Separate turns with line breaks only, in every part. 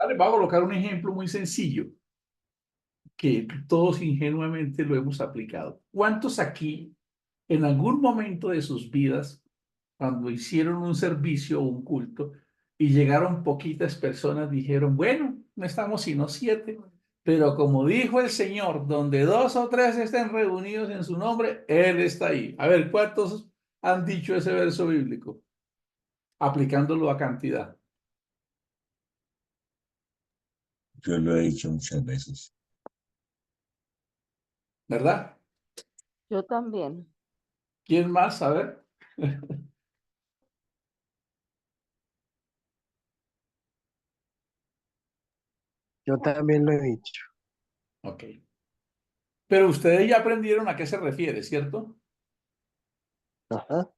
Vale, voy a colocar un ejemplo muy sencillo que todos ingenuamente lo hemos aplicado. ¿Cuántos aquí, en algún momento de sus vidas, cuando hicieron un servicio o un culto y llegaron poquitas personas, dijeron, bueno, no estamos sino 7, pero como dijo el Señor, donde 2 o 3 estén reunidos en su nombre, Él está ahí? A ver, ¿cuántos han dicho ese verso bíblico? Aplicándolo a cantidad,
Yo lo he dicho muchas veces.
¿verdad?
Yo también.
¿Quién más? A ver.
Yo también lo he dicho.
Ok. Pero ustedes ya aprendieron a qué se refiere, ¿cierto?
Ajá.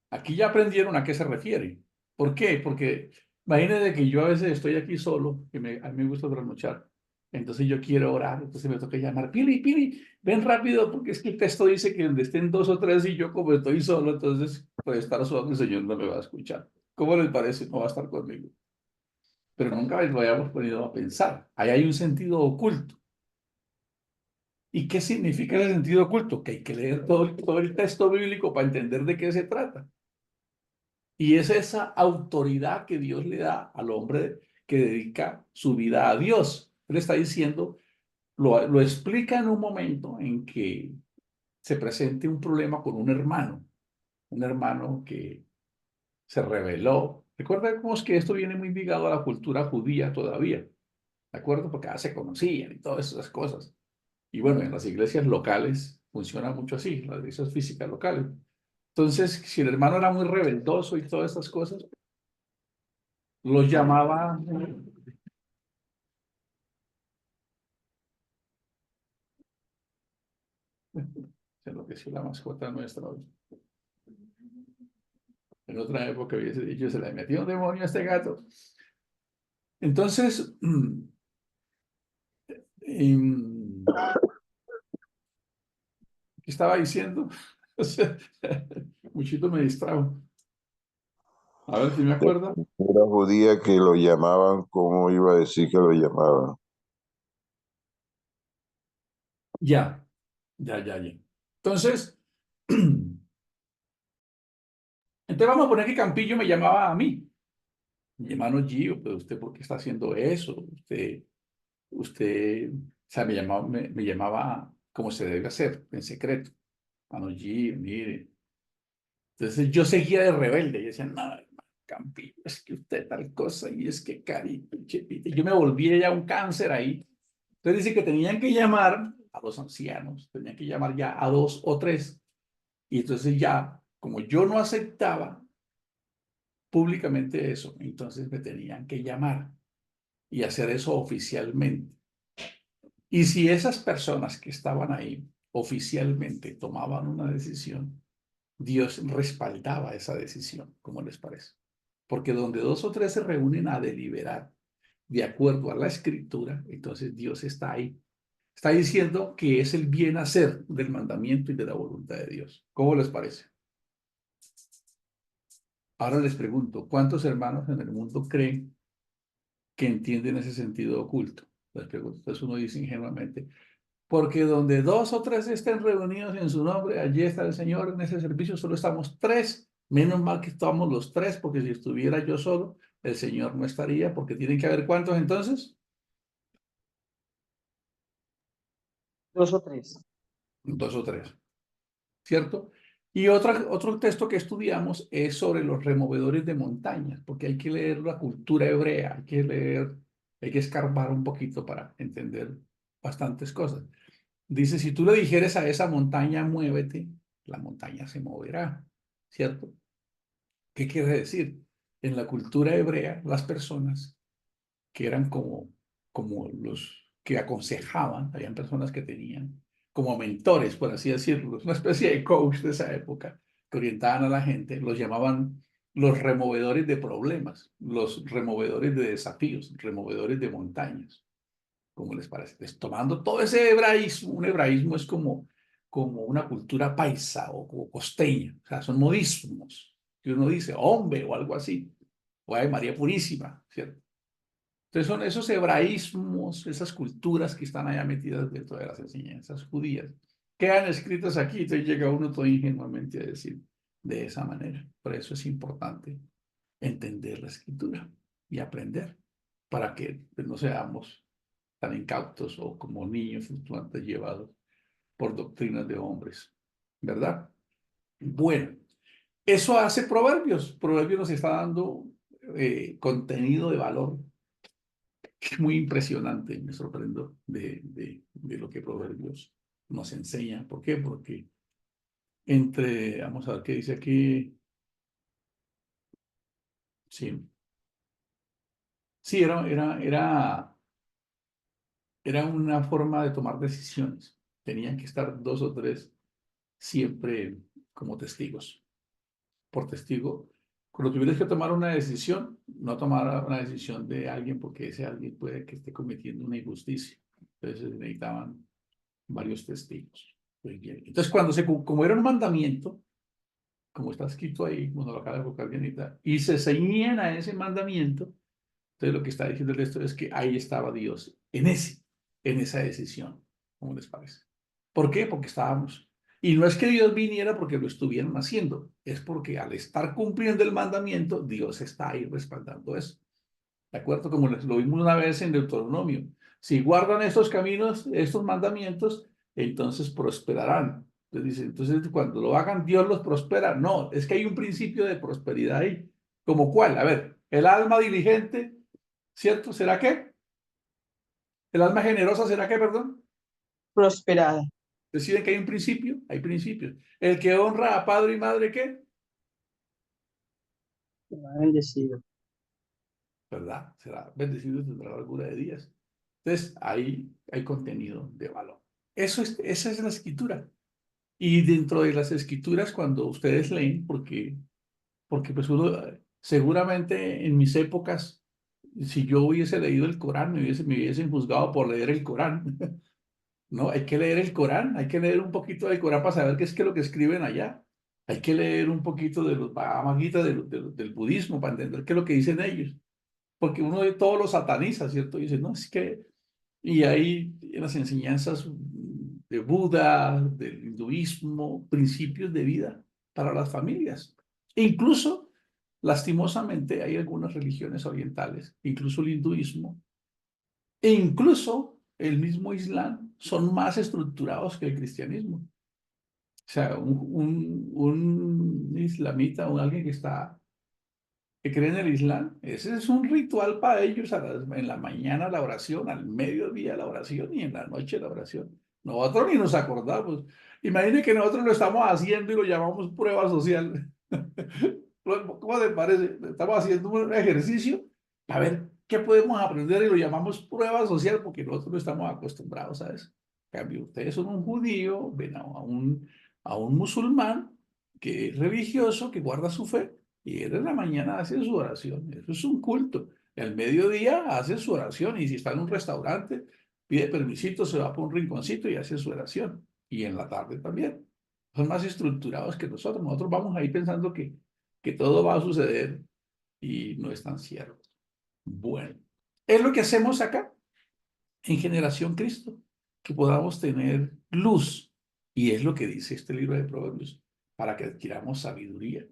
Aquí ya aprendieron a qué se refiere. ¿Por qué? Porque imagínense que yo a veces estoy aquí solo, a mí me gusta trasnochar. Entonces yo quiero orar, entonces me toca llamar, Pili, Pili, ven rápido, porque es que el texto dice que donde estén 2 o 3 y yo como estoy solo, entonces puede estar solo, el Señor no me va a escuchar. ¿Cómo les parece? No va a estar conmigo. Pero nunca lo hayamos podido a pensar. Ahí hay un sentido oculto. ¿Y qué significa ese sentido oculto? Que hay que leer todo el texto bíblico para entender de qué se trata. Y es esa autoridad que Dios le da al hombre que dedica su vida a Dios. Él está diciendo, lo explica en un momento en que se presente un problema con un hermano que se rebeló. Recordemos que esto viene muy ligado a la cultura judía todavía, ¿de acuerdo? Porque ya se conocían y todas esas cosas. Y bueno, en las iglesias locales funciona mucho así, las iglesias físicas locales. Entonces, si el hermano era muy rebeldoso y todas estas cosas, los llamaba, se enloqueció la mascota nuestra hoy. En otra época hubiese dicho, se le metió un demonio a este gato. Entonces, ¿qué estaba diciendo? O sea, Muchito me distrajo. A ver si me acuerdo.
Era judía que lo llamaban, ¿cómo iba a decir que lo llamaban?
Ya. Entonces, vamos a poner que Campillo me llamaba a mí. Mi hermano Gio, pero usted, ¿por qué está haciendo eso? O sea, me llamaba como se debe hacer, en secreto. Hermano Gio, mire. Entonces yo seguía de rebelde. Yo decía, no, hermano Campillo, es que usted tal cosa, y es que carito, chepito. Yo me volvía ya un cáncer ahí. Entonces dice que tenían que llamar a los ancianos, tenían que llamar ya a 2 o 3. Y entonces ya, como yo no aceptaba públicamente eso, entonces me tenían que llamar y hacer eso oficialmente. Y si esas personas que estaban ahí oficialmente tomaban una decisión, Dios respaldaba esa decisión, ¿cómo les parece? Porque donde 2 o 3 se reúnen a deliberar de acuerdo a la escritura, entonces Dios está ahí. Está diciendo que es el bien hacer del mandamiento y de la voluntad de Dios. ¿Cómo les parece? Ahora les pregunto, ¿cuántos hermanos en el mundo creen que entienden ese sentido oculto? Les pregunto. Entonces uno dice ingenuamente, porque donde 2 o 3 estén reunidos en su nombre, allí está el Señor. En ese servicio solo estamos 3. Menos mal que estamos los 3, porque si estuviera yo solo, el Señor no estaría, porque tienen que haber ¿cuántos entonces?
2 o 3.
2 o 3, ¿cierto? Y otro texto que estudiamos es sobre los removedores de montañas, porque hay que leer la cultura hebrea, hay que escarbar un poquito para entender bastantes cosas. Dice, si tú le dijeres a esa montaña, muévete, la montaña se moverá, ¿cierto? ¿Qué quiere decir? En la cultura hebrea, las personas que eran como los que aconsejaban, habían personas que tenían como mentores, por así decirlo, una especie de coach de esa época, que orientaban a la gente, los llamaban los removedores de problemas, los removedores de desafíos, removedores de montañas. ¿Cómo les parece? Pues, tomando todo ese hebraísmo, un hebraísmo es como una cultura paisa o como costeña, o sea, son modismos, que uno dice, hombre, o algo así, o Ave María Purísima, ¿cierto? Entonces son esos hebraísmos, esas culturas que están allá metidas dentro de las enseñanzas judías. Quedan escritas aquí, entonces llega uno todo ingenuamente a decir de esa manera. Por eso es importante entender la escritura y aprender para que pues, no seamos tan incautos o como niños fluctuantes llevados por doctrinas de hombres, ¿verdad? Bueno, eso hace Proverbios. Proverbios nos está dando contenido de valor muy impresionante. Me sorprendo de lo que Proverbios nos enseña. ¿Por qué? Porque vamos a ver qué dice aquí. Sí, sí, era una forma de tomar decisiones. Tenían que estar dos o tres siempre como testigos. Por testigo, cuando tuvieras que tomar una decisión, no tomar una decisión de alguien porque ese alguien puede que esté cometiendo una injusticia. Entonces necesitaban varios testigos. Muy bien. Entonces, como era un mandamiento, como está escrito ahí, cuando lo acaba de colocar Dianita, y se ceñían a ese mandamiento, entonces lo que está diciendo el esto es que ahí estaba Dios, en esa decisión. ¿Cómo les parece? ¿Por qué? Porque estábamos. Y no es que Dios viniera porque lo estuvieran haciendo, es porque al estar cumpliendo el mandamiento, Dios está ahí respaldando eso. ¿De acuerdo? Como lo vimos una vez en Deuteronomio. Si guardan estos caminos, estos mandamientos, entonces prosperarán. Entonces cuando lo hagan, Dios los prospera. No, es que hay un principio de prosperidad ahí. ¿Como cuál? A ver, el alma diligente, ¿cierto? ¿Será qué? El alma generosa, ¿será qué, perdón?
Prosperada.
Deciden que hay principios. El que honra a padre y madre, ¿qué?
Será bendecido.
¿Verdad? Será bendecido y tendrá largura de días. Entonces, ahí hay contenido de valor. Esa es la escritura. Y dentro de las escrituras, cuando ustedes leen, porque pues uno, seguramente en mis épocas, si yo hubiese leído el Corán, me hubiesen juzgado por leer el Corán. No, hay que leer el Corán, hay que leer un poquito del Corán para saber qué es lo que escriben allá. Hay que leer un poquito de los Bhagavad Gita, del budismo, para entender qué es lo que dicen ellos. Porque uno de todos los sataniza, ¿cierto? Dice, no, es que y hay en las enseñanzas de Buda, del hinduismo, principios de vida para las familias. E incluso, lastimosamente, hay algunas religiones orientales, incluso el hinduismo, e incluso el mismo Islam, son más estructurados que el cristianismo. O sea, un islamita o alguien que cree en el Islam, ese es un ritual para ellos en la mañana la oración, al mediodía la oración y en la noche la oración. Nosotros ni nos acordamos. Imaginen que nosotros lo estamos haciendo y lo llamamos prueba social. ¿Cómo te parece? Estamos haciendo un ejercicio a ver qué podemos aprender y lo llamamos prueba social porque nosotros no estamos acostumbrados a eso. En cambio, ustedes son un judío, ven a un musulmán que es religioso, que guarda su fe y él en la mañana hace su oración. Eso es un culto. Al mediodía hace su oración y si está en un restaurante, pide permisito, se va por un rinconcito y hace su oración. Y en la tarde también. Son más estructurados que nosotros. Nosotros vamos ahí pensando que todo va a suceder y no es tan cierto. Bueno, es lo que hacemos acá en Generación Cristo, que podamos tener luz. Y es lo que dice este libro de Proverbios, para que adquiramos sabiduría,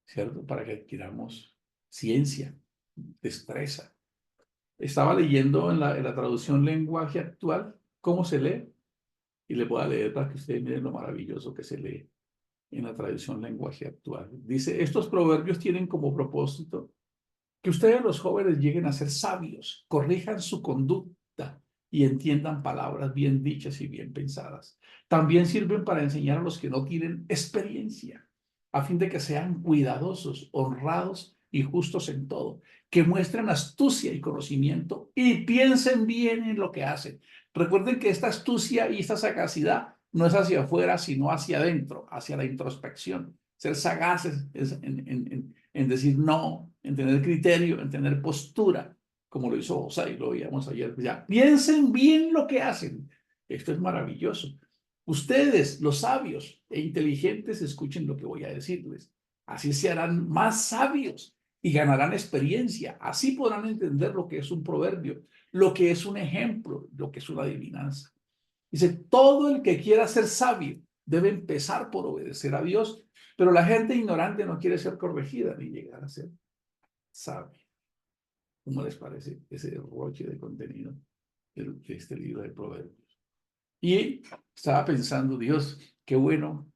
¿cierto? Para que adquiramos ciencia, destreza. Estaba leyendo en la traducción lenguaje actual cómo se lee, y le voy a leer para que ustedes miren lo maravilloso que se lee en la traducción lenguaje actual. Dice, estos proverbios tienen como propósito que ustedes los jóvenes lleguen a ser sabios, corrijan su conducta y entiendan palabras bien dichas y bien pensadas. También sirven para enseñar a los que no tienen experiencia, a fin de que sean cuidadosos, honrados y justos en todo, que muestren astucia y conocimiento y piensen bien en lo que hacen. Recuerden que esta astucia y esta sagacidad no es hacia afuera, sino hacia adentro, hacia la introspección. Ser sagaces en decir no, en tener criterio, en tener postura, como lo hizo Osa y lo veíamos ayer. Ya, piensen bien lo que hacen. Esto es maravilloso. Ustedes, los sabios e inteligentes, escuchen lo que voy a decirles. Así se harán más sabios y ganarán experiencia. Así podrán entender lo que es un proverbio, lo que es un ejemplo, lo que es una adivinanza. Dice, todo el que quiera ser sabio debe empezar por obedecer a Dios, pero la gente ignorante no quiere ser corregida ni llegar a ser sabia. ¿Cómo les parece ese derroche de contenido de este libro de Proverbios? Y estaba pensando, Dios, qué bueno.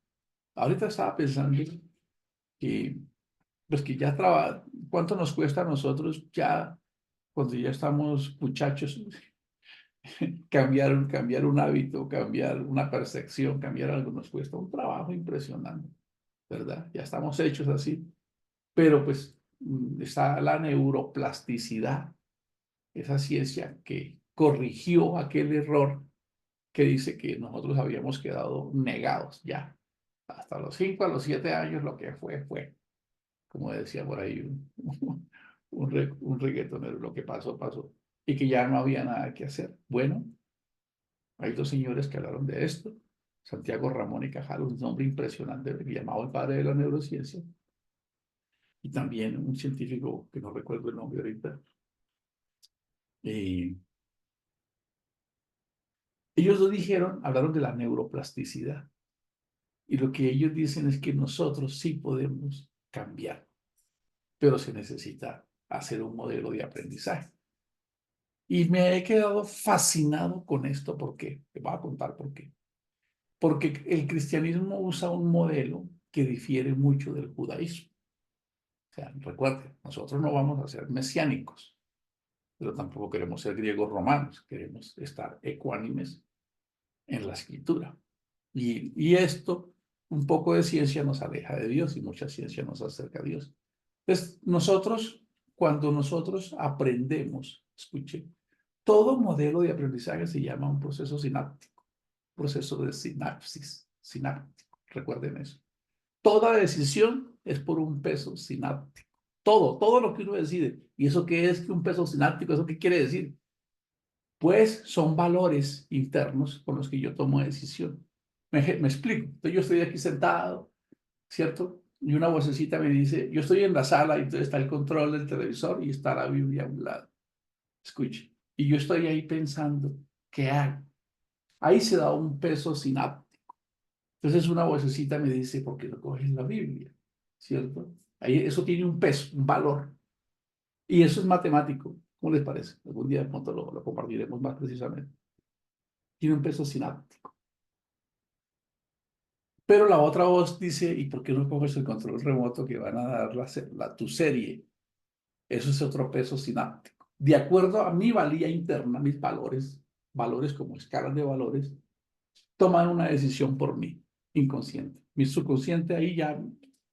Ahorita estaba pensando que, pues que ya ¿cuánto nos cuesta a nosotros ya, cuando ya estamos muchachos, cambiar un hábito, cambiar una percepción, cambiar algo? Nos cuesta un trabajo impresionante, ¿verdad? Ya estamos hechos así, pero pues está la neuroplasticidad, esa ciencia que corrigió aquel error que dice que nosotros habíamos quedado negados ya. Hasta los 5, a los 7 años lo que fue. Como decía por ahí un reggaetonero, lo que pasó, pasó. Y que ya no había nada que hacer. Bueno, hay dos señores que hablaron de esto. Santiago Ramón y Cajal, un nombre impresionante, llamado el padre de la neurociencia. Y también un científico que no recuerdo el nombre ahorita. Ellos dos hablaron de la neuroplasticidad. Y lo que ellos dicen es que nosotros sí podemos cambiar, pero se necesita hacer un modelo de aprendizaje. Y me he quedado fascinado con esto. ¿Por qué? Te voy a contar por qué. Porque el cristianismo usa un modelo que difiere mucho del judaísmo. O sea, recuerden, nosotros no vamos a ser mesiánicos, pero tampoco queremos ser griegos romanos, queremos estar ecuánimes en la escritura. Y esto, un poco de ciencia nos aleja de Dios y mucha ciencia nos acerca a Dios. Entonces, cuando nosotros aprendemos, escuchen, todo modelo de aprendizaje se llama un proceso sináptico, proceso de sinapsis, sináptico, recuerden eso. Toda decisión es por un peso sináptico. Todo lo que uno decide. ¿Y eso qué es que un peso sináptico? ¿Eso qué quiere decir? Pues son valores internos con los que yo tomo decisión. Me explico. Entonces yo estoy aquí sentado, ¿cierto? Y una vocecita me dice, yo estoy en la sala y entonces está el control del televisor y está la Biblia a un lado. Escuche. Y yo estoy ahí pensando, ¿qué hago? Ahí se da un peso sináptico. Entonces una vocecita me dice, ¿por qué no coges la Biblia? ¿Cierto? Ahí eso tiene un peso, un valor. Y eso es matemático. ¿Cómo les parece? Algún día de pronto lo compartiremos más precisamente. Tiene un peso sináptico. Pero la otra voz dice, ¿y por qué no coges el control remoto que van a dar tu serie? Eso es otro peso sináptico. De acuerdo a mi valía interna, mis valores como escalas de valores, toman una decisión por mí, inconsciente. Mi subconsciente ahí ya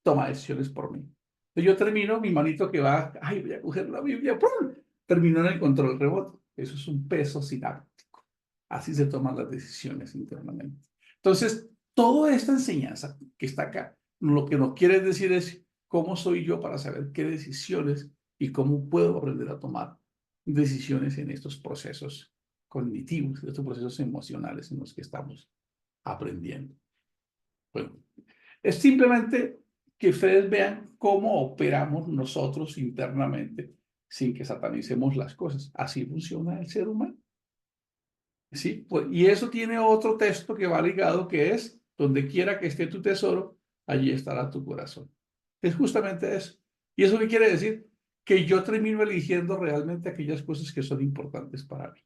toma decisiones por mí. Entonces yo termino, mi manito que va, ay, voy a coger la Biblia, ¡pum! Terminó en el control remoto. Eso es un peso sináptico. Así se toman las decisiones internamente. Entonces, toda esta enseñanza que está acá, lo que nos quiere decir es cómo soy yo para saber qué decisiones y cómo puedo aprender a tomar decisiones en estos procesos cognitivos, en estos procesos emocionales en los que estamos aprendiendo. Bueno, es simplemente que ustedes vean cómo operamos nosotros internamente sin que satanicemos las cosas. Así funciona el ser humano. ¿Sí? Pues, y eso tiene otro texto que va ligado, que es, donde quiera que esté tu tesoro, allí estará tu corazón. Es justamente eso. ¿Y eso qué quiere decir? Que yo termino eligiendo realmente aquellas cosas que son importantes para mí.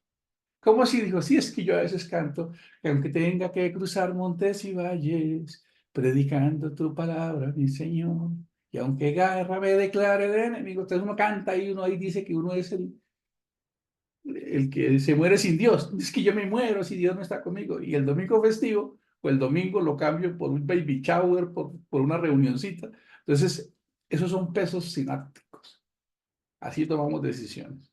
¿Cómo así? Dijo, sí, es que yo a veces canto, que aunque tenga que cruzar montes y valles, predicando tu palabra, mi Señor, y aunque guerra me declare el enemigo, entonces uno canta y uno ahí dice que uno es el que se muere sin Dios. Es que yo me muero si Dios no está conmigo. Y el domingo festivo, o el domingo lo cambio por un baby shower, por una reunioncita. Entonces, esos son pesos sinápticos. Así tomamos decisiones.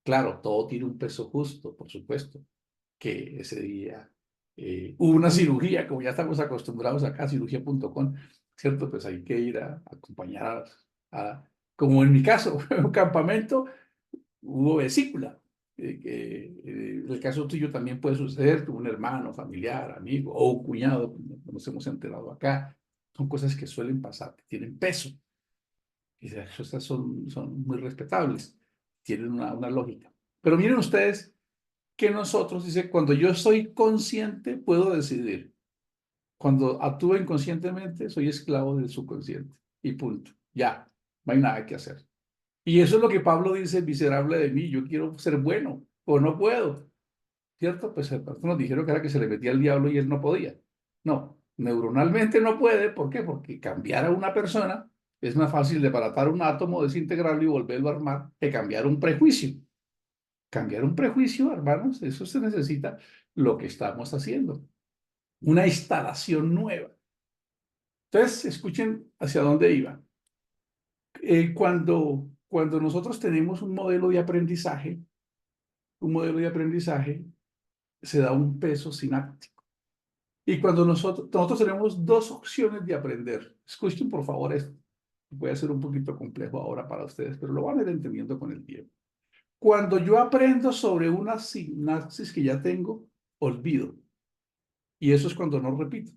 Claro, todo tiene un peso justo, por supuesto, que ese día hubo una cirugía, como ya estamos acostumbrados acá, cirugía.com, ¿cierto? Pues hay que ir a acompañar como en mi caso, un campamento, hubo vesícula. En el caso tuyo también puede suceder con un hermano, familiar, amigo o un cuñado, como nos hemos enterado acá. Son cosas que suelen pasar, que tienen peso. Y esas son muy respetables, tienen una lógica. Pero miren ustedes que nosotros, dice, cuando yo soy consciente, puedo decidir. Cuando actúo inconscientemente, soy esclavo del subconsciente. Y punto. Ya, no hay nada que hacer. Y eso es lo que Pablo dice, miserable de mí, yo quiero ser bueno, o no puedo. ¿Cierto? Pues nos dijeron que era que se le metía el diablo y él no podía. No, neuronalmente no puede. ¿Por qué? Porque cambiar a una persona es más fácil de baratar un átomo, desintegrarlo y volverlo a armar que cambiar un prejuicio. Cambiar un prejuicio, hermanos, eso se necesita lo que estamos haciendo. Una instalación nueva. Entonces, escuchen hacia dónde iba. Cuando nosotros tenemos un modelo de aprendizaje se da un peso sináptico. Y cuando nosotros tenemos dos opciones de aprender, escuchen por favor esto, voy a ser un poquito complejo ahora para ustedes, pero lo van a ir entendiendo con el tiempo. Cuando yo aprendo sobre una sinapsis que ya tengo, olvido. Y eso es cuando no repito.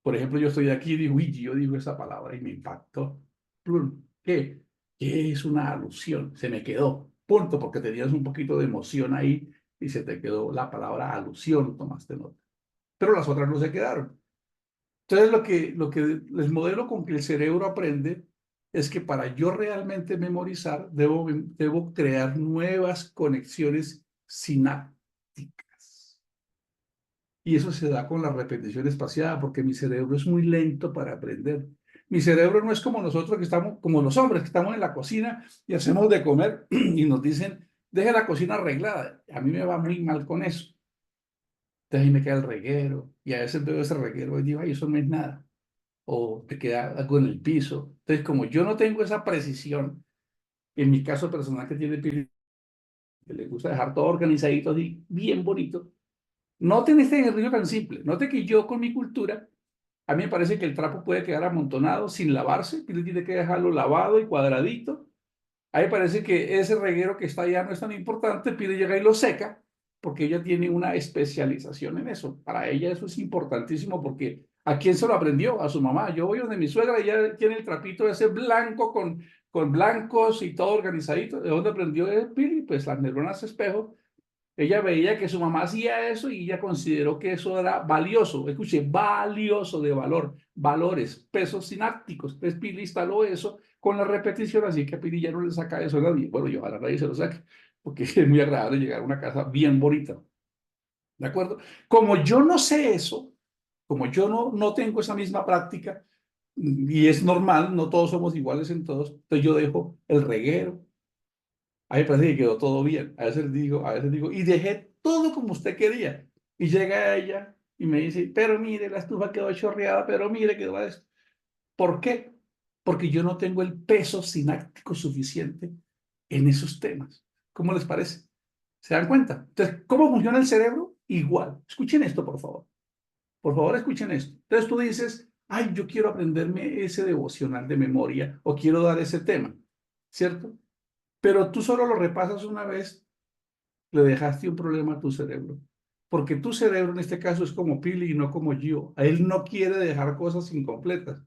Por ejemplo, yo estoy aquí y digo, uy, yo digo esa palabra y me impactó. Plum. ¿Qué? ¿Qué es una alusión? Se me quedó. Punto, porque tenías un poquito de emoción ahí y se te quedó la palabra alusión, tomaste nota. Pero las otras no se quedaron. Entonces, lo que el modelo con que el cerebro aprende es que para yo realmente memorizar, debo crear nuevas conexiones sinápticas. Y eso se da con la repetición espaciada, porque mi cerebro es muy lento para aprender. Mi cerebro no es como nosotros que estamos, como los hombres que estamos en la cocina y hacemos de comer y nos dicen, deje la cocina arreglada. A mí me va muy mal con eso. Entonces ahí me queda el reguero y a veces veo ese reguero y digo, ay, eso no es nada. O te queda algo en el piso. Entonces, como yo no tengo esa precisión, en mi caso personal que tiene Pili, que le gusta dejar todo organizadito así, bien bonito, noten este ejercicio tan simple. Note que yo con mi cultura, a mí me parece que el trapo puede quedar amontonado sin lavarse, Pili tiene que dejarlo lavado y cuadradito. A mí me parece que ese reguero que está allá no es tan importante, Pili llega y lo seca, porque ella tiene una especialización en eso. Para ella eso es importantísimo porque ¿a quién se lo aprendió? A su mamá. Yo voy donde mi suegra, ella tiene el trapito ese blanco con blancos y todo organizadito. ¿De dónde aprendió Pili? Pues las neuronas espejo. Ella veía que su mamá hacía eso y ella consideró que eso era valioso. Escuche, valioso de valor, valores, pesos sinápticos. Entonces Pili instaló eso con la repetición, así que a Pili ya no le saca eso a nadie. Bueno, yo ojalá nadie se lo saque, porque es muy agradable llegar a una casa bien bonita. ¿De acuerdo? Como yo no sé eso, como yo no tengo esa misma práctica, y es normal, no todos somos iguales en todos, entonces yo dejo el reguero. A mí me parece que quedó todo bien. A veces digo, y dejé todo como usted quería. Y llega ella y me dice, pero mire, la estufa quedó chorreada, pero mire, quedó esto. ¿Por qué? Porque yo no tengo el peso sináptico suficiente en esos temas. ¿Cómo les parece? ¿Se dan cuenta? Entonces, ¿cómo funciona el cerebro? Igual. Escuchen esto, por favor. Por favor, escuchen esto. Entonces tú dices, ay, yo quiero aprenderme ese devocional de memoria o quiero dar ese tema, ¿cierto? Pero tú solo lo repasas una vez, le dejaste un problema a tu cerebro. Porque tu cerebro en este caso es como Pili y no como yo. A él no quiere dejar cosas incompletas.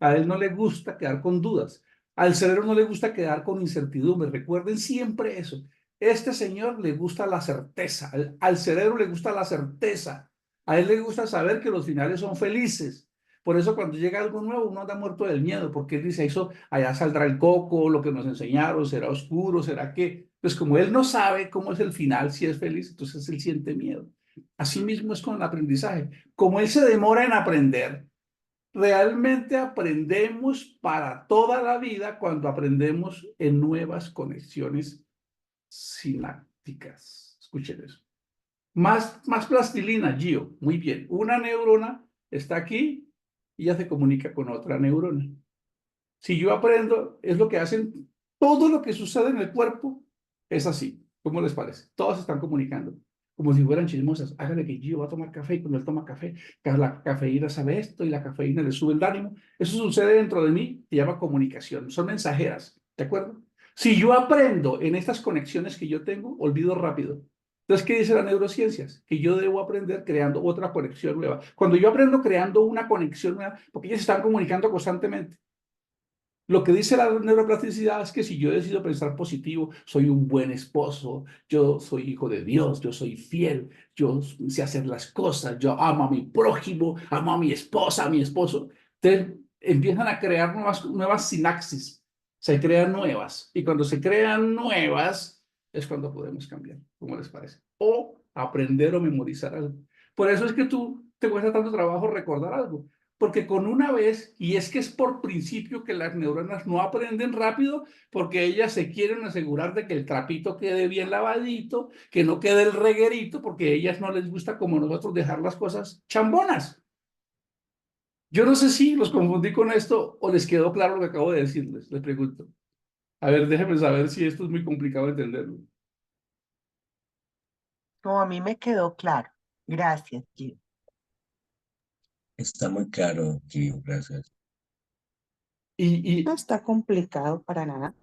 A él no le gusta quedar con dudas. Al cerebro no le gusta quedar con incertidumbre. Recuerden siempre eso. Este señor le gusta la certeza. Al cerebro le gusta la certeza. A él le gusta saber que los finales son felices. Por eso cuando llega algo nuevo uno anda muerto del miedo, porque él dice, eso, allá saldrá el coco, lo que nos enseñaron, será oscuro, será qué. Pues como él no sabe cómo es el final, si es feliz, entonces él siente miedo. Así mismo es con el aprendizaje. Como él se demora en aprender, realmente aprendemos para toda la vida cuando aprendemos en nuevas conexiones sinápticas. Escuchen eso. Más plastilina, Gio. Muy bien. Una neurona está aquí y ya se comunica con otra neurona. Si yo aprendo, es lo que hacen, todo lo que sucede en el cuerpo es así. ¿Cómo les parece? Todos se están comunicando, como si fueran chismosas. Hágale que Gio va a tomar café y cuando él toma café, la cafeína sabe esto y la cafeína le sube el ánimo. Eso sucede dentro de mí, se llama comunicación. Son mensajeras, ¿de acuerdo? Si yo aprendo en estas conexiones que yo tengo, olvido rápido. Entonces, ¿qué dice las neurociencias? Que yo debo aprender creando otra conexión nueva. Cuando yo aprendo creando una conexión nueva, porque ellos se están comunicando constantemente. Lo que dice la neuroplasticidad es que si yo decido pensar positivo, soy un buen esposo, yo soy hijo de Dios, yo soy fiel, yo sé hacer las cosas, yo amo a mi prójimo, amo a mi esposa, a mi esposo. Entonces empiezan a crear nuevas sinapsis, se crean nuevas. Y cuando se crean nuevas es cuando podemos cambiar, ¿cómo les parece? O aprender o memorizar algo. Por eso es que tú te cuesta tanto trabajo recordar algo. Porque con una vez, y es que es por principio que las neuronas no aprenden rápido, porque ellas se quieren asegurar de que el trapito quede bien lavadito, que no quede el reguerito, porque a ellas no les gusta como nosotros dejar las cosas chambonas. Yo no sé si los confundí con esto o les quedó claro lo que acabo de decirles, les pregunto. A ver, déjenme saber si esto es muy complicado de entenderlo.
Como a mí me quedó claro. Gracias, Gio.
Está muy claro, Gio, gracias.
No está complicado para nada.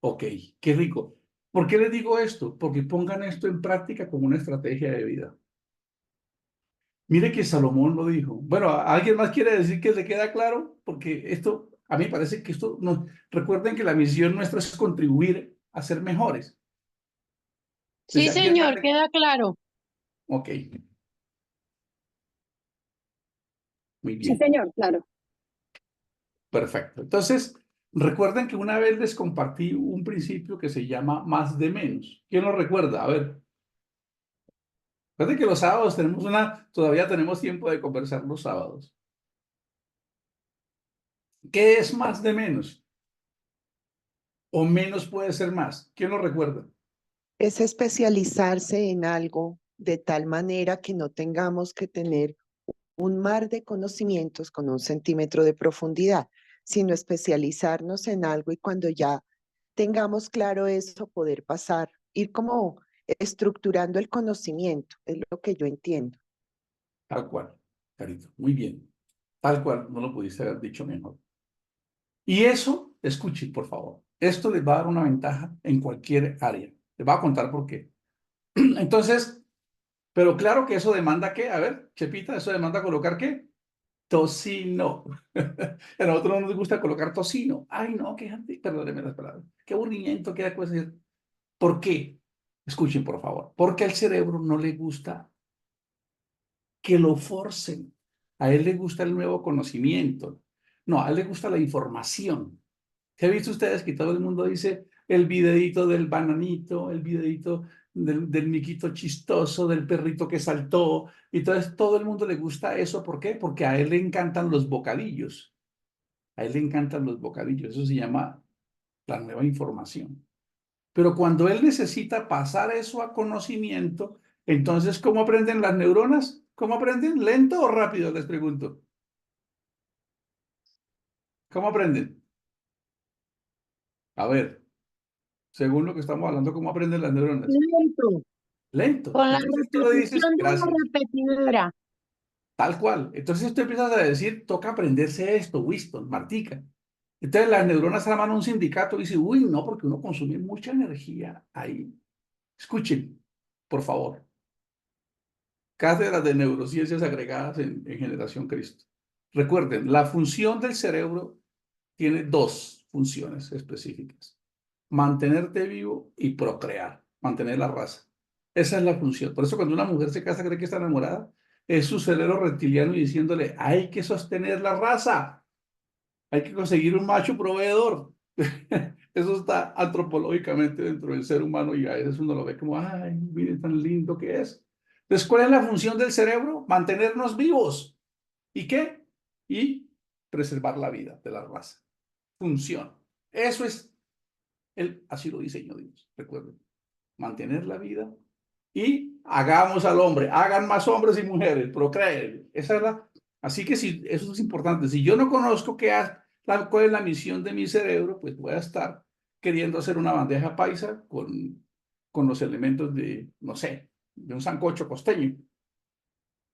Ok, qué rico. ¿Por qué les digo esto? Porque pongan esto en práctica como una estrategia de vida. Mire que Salomón lo dijo. Bueno, ¿alguien más quiere decir que le queda claro? Porque esto, a mí me parece que esto, no, recuerden que la misión nuestra es contribuir a ser mejores.
Sí,
Entonces, ¿alguien más
señor, queda claro.
Ok, muy
Sí,
bien,
señor, claro.
perfecto. Entonces, recuerden que una vez les compartí un principio que se llama más de menos. ¿Quién lo recuerda? A ver, recuerden que los sábados todavía tenemos tiempo de conversar los sábados. ¿Qué es más de menos? ¿O menos puede ser más? ¿Quién lo recuerda?
Es especializarse en algo de tal manera que no tengamos que tener un mar de conocimientos con 1 centímetro de profundidad, sino especializarnos en algo y cuando ya tengamos claro eso, poder pasar, ir como estructurando el conocimiento, es lo que yo entiendo.
Tal cual, Carito, muy bien. Tal cual, no lo pudiste haber dicho mejor. Y eso, escuchen, por favor, esto les va a dar una ventaja en cualquier área. Les voy a contar por qué. Entonces, pero claro que eso demanda ¿qué? A ver, Chepita, eso demanda colocar ¿qué? Tocino. A nosotros no nos gusta colocar tocino. Ay, no, perdónenme las palabras. Qué aburrimiento, qué cosa. ¿Por qué? Escuchen, por favor. Porque al cerebro no le gusta que lo forcen. A él le gusta el nuevo conocimiento. No, a él le gusta la información. ¿Se han visto ustedes que todo el mundo dice el videíto del bananito, el videíto del miquito chistoso, del perrito que saltó? Y entonces todo el mundo le gusta eso. ¿Por qué? Porque a él le encantan los bocadillos. A él le encantan los bocadillos. Eso se llama la nueva información. Pero cuando él necesita pasar eso a conocimiento, entonces, ¿cómo aprenden las neuronas? ¿Cómo aprenden? ¿Lento o rápido? Les pregunto. ¿Cómo aprenden? A ver, según lo que estamos hablando, ¿cómo aprenden las neuronas?
Lento,
Lento.
con la
Entonces tú le dices,
repetición de la
gracias,
repetidora.
tal cual. Entonces tú empiezas a decir, toca aprenderse esto, Winston, Martica. Entonces las neuronas arman un sindicato y dicen, uy, no, porque uno consume mucha energía ahí. Escuchen, por favor. Cátedras de neurociencias agregadas en Generación Cristo. Recuerden, la función del cerebro tiene dos funciones específicas: mantenerte vivo y procrear, mantener la raza. Esa es la función. Por eso cuando una mujer se casa cree que está enamorada, es su cerebro reptiliano y diciéndole, hay que sostener la raza, hay que conseguir un macho proveedor. Eso está antropológicamente dentro del ser humano y a veces uno lo ve como, ay, miren tan lindo que es. Entonces, ¿cuál es la función del cerebro? Mantenernos vivos. ¿Y qué? Y preservar la vida de la raza. Función. Eso es, así lo diseñó Dios, recuerden. Mantener la vida y hagamos al hombre, hagan más hombres y mujeres, procreen. Esa es así que si, eso es importante. Si yo no conozco cuál es la misión de mi cerebro, pues voy a estar queriendo hacer una bandeja paisa con los elementos de, no sé, de un sancocho costeño.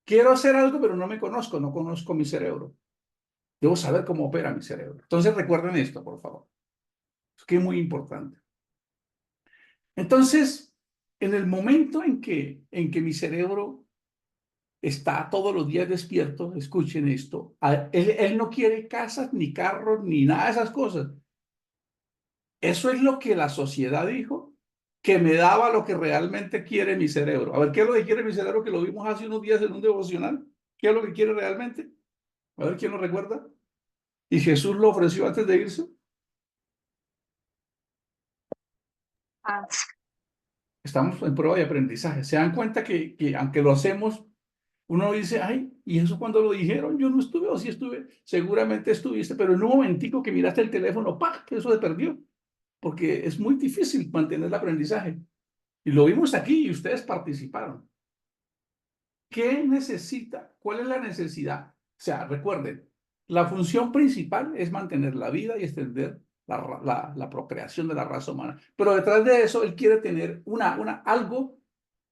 Quiero hacer algo, pero no me conozco, no conozco mi cerebro. Debo saber cómo opera mi cerebro. Entonces recuerden esto, por favor. Es que es muy importante. Entonces, en el momento en que mi cerebro está todos los días despierto, escuchen esto, él no quiere casas, ni carros, ni nada de esas cosas. Eso es lo que la sociedad dijo, que me daba lo que realmente quiere mi cerebro. A ver, ¿qué es lo que quiere mi cerebro? Que lo vimos hace unos días en un devocional. ¿Qué es lo que quiere realmente? A ver, ¿quién lo recuerda? Y Jesús lo ofreció antes de irse. Estamos en prueba de aprendizaje. Se dan cuenta que aunque lo hacemos, uno dice, ay, ¿y eso cuando lo dijeron? Yo no estuve, o sí estuve, seguramente estuviste, pero en un momentico que miraste el teléfono, ¡pah!, eso se perdió, porque es muy difícil mantener el aprendizaje. Y lo vimos aquí y ustedes participaron. ¿Qué necesita? ¿Cuál es la necesidad? O sea, recuerden, la función principal es mantener la vida y extender la procreación de la raza humana. Pero detrás de eso, él quiere tener algo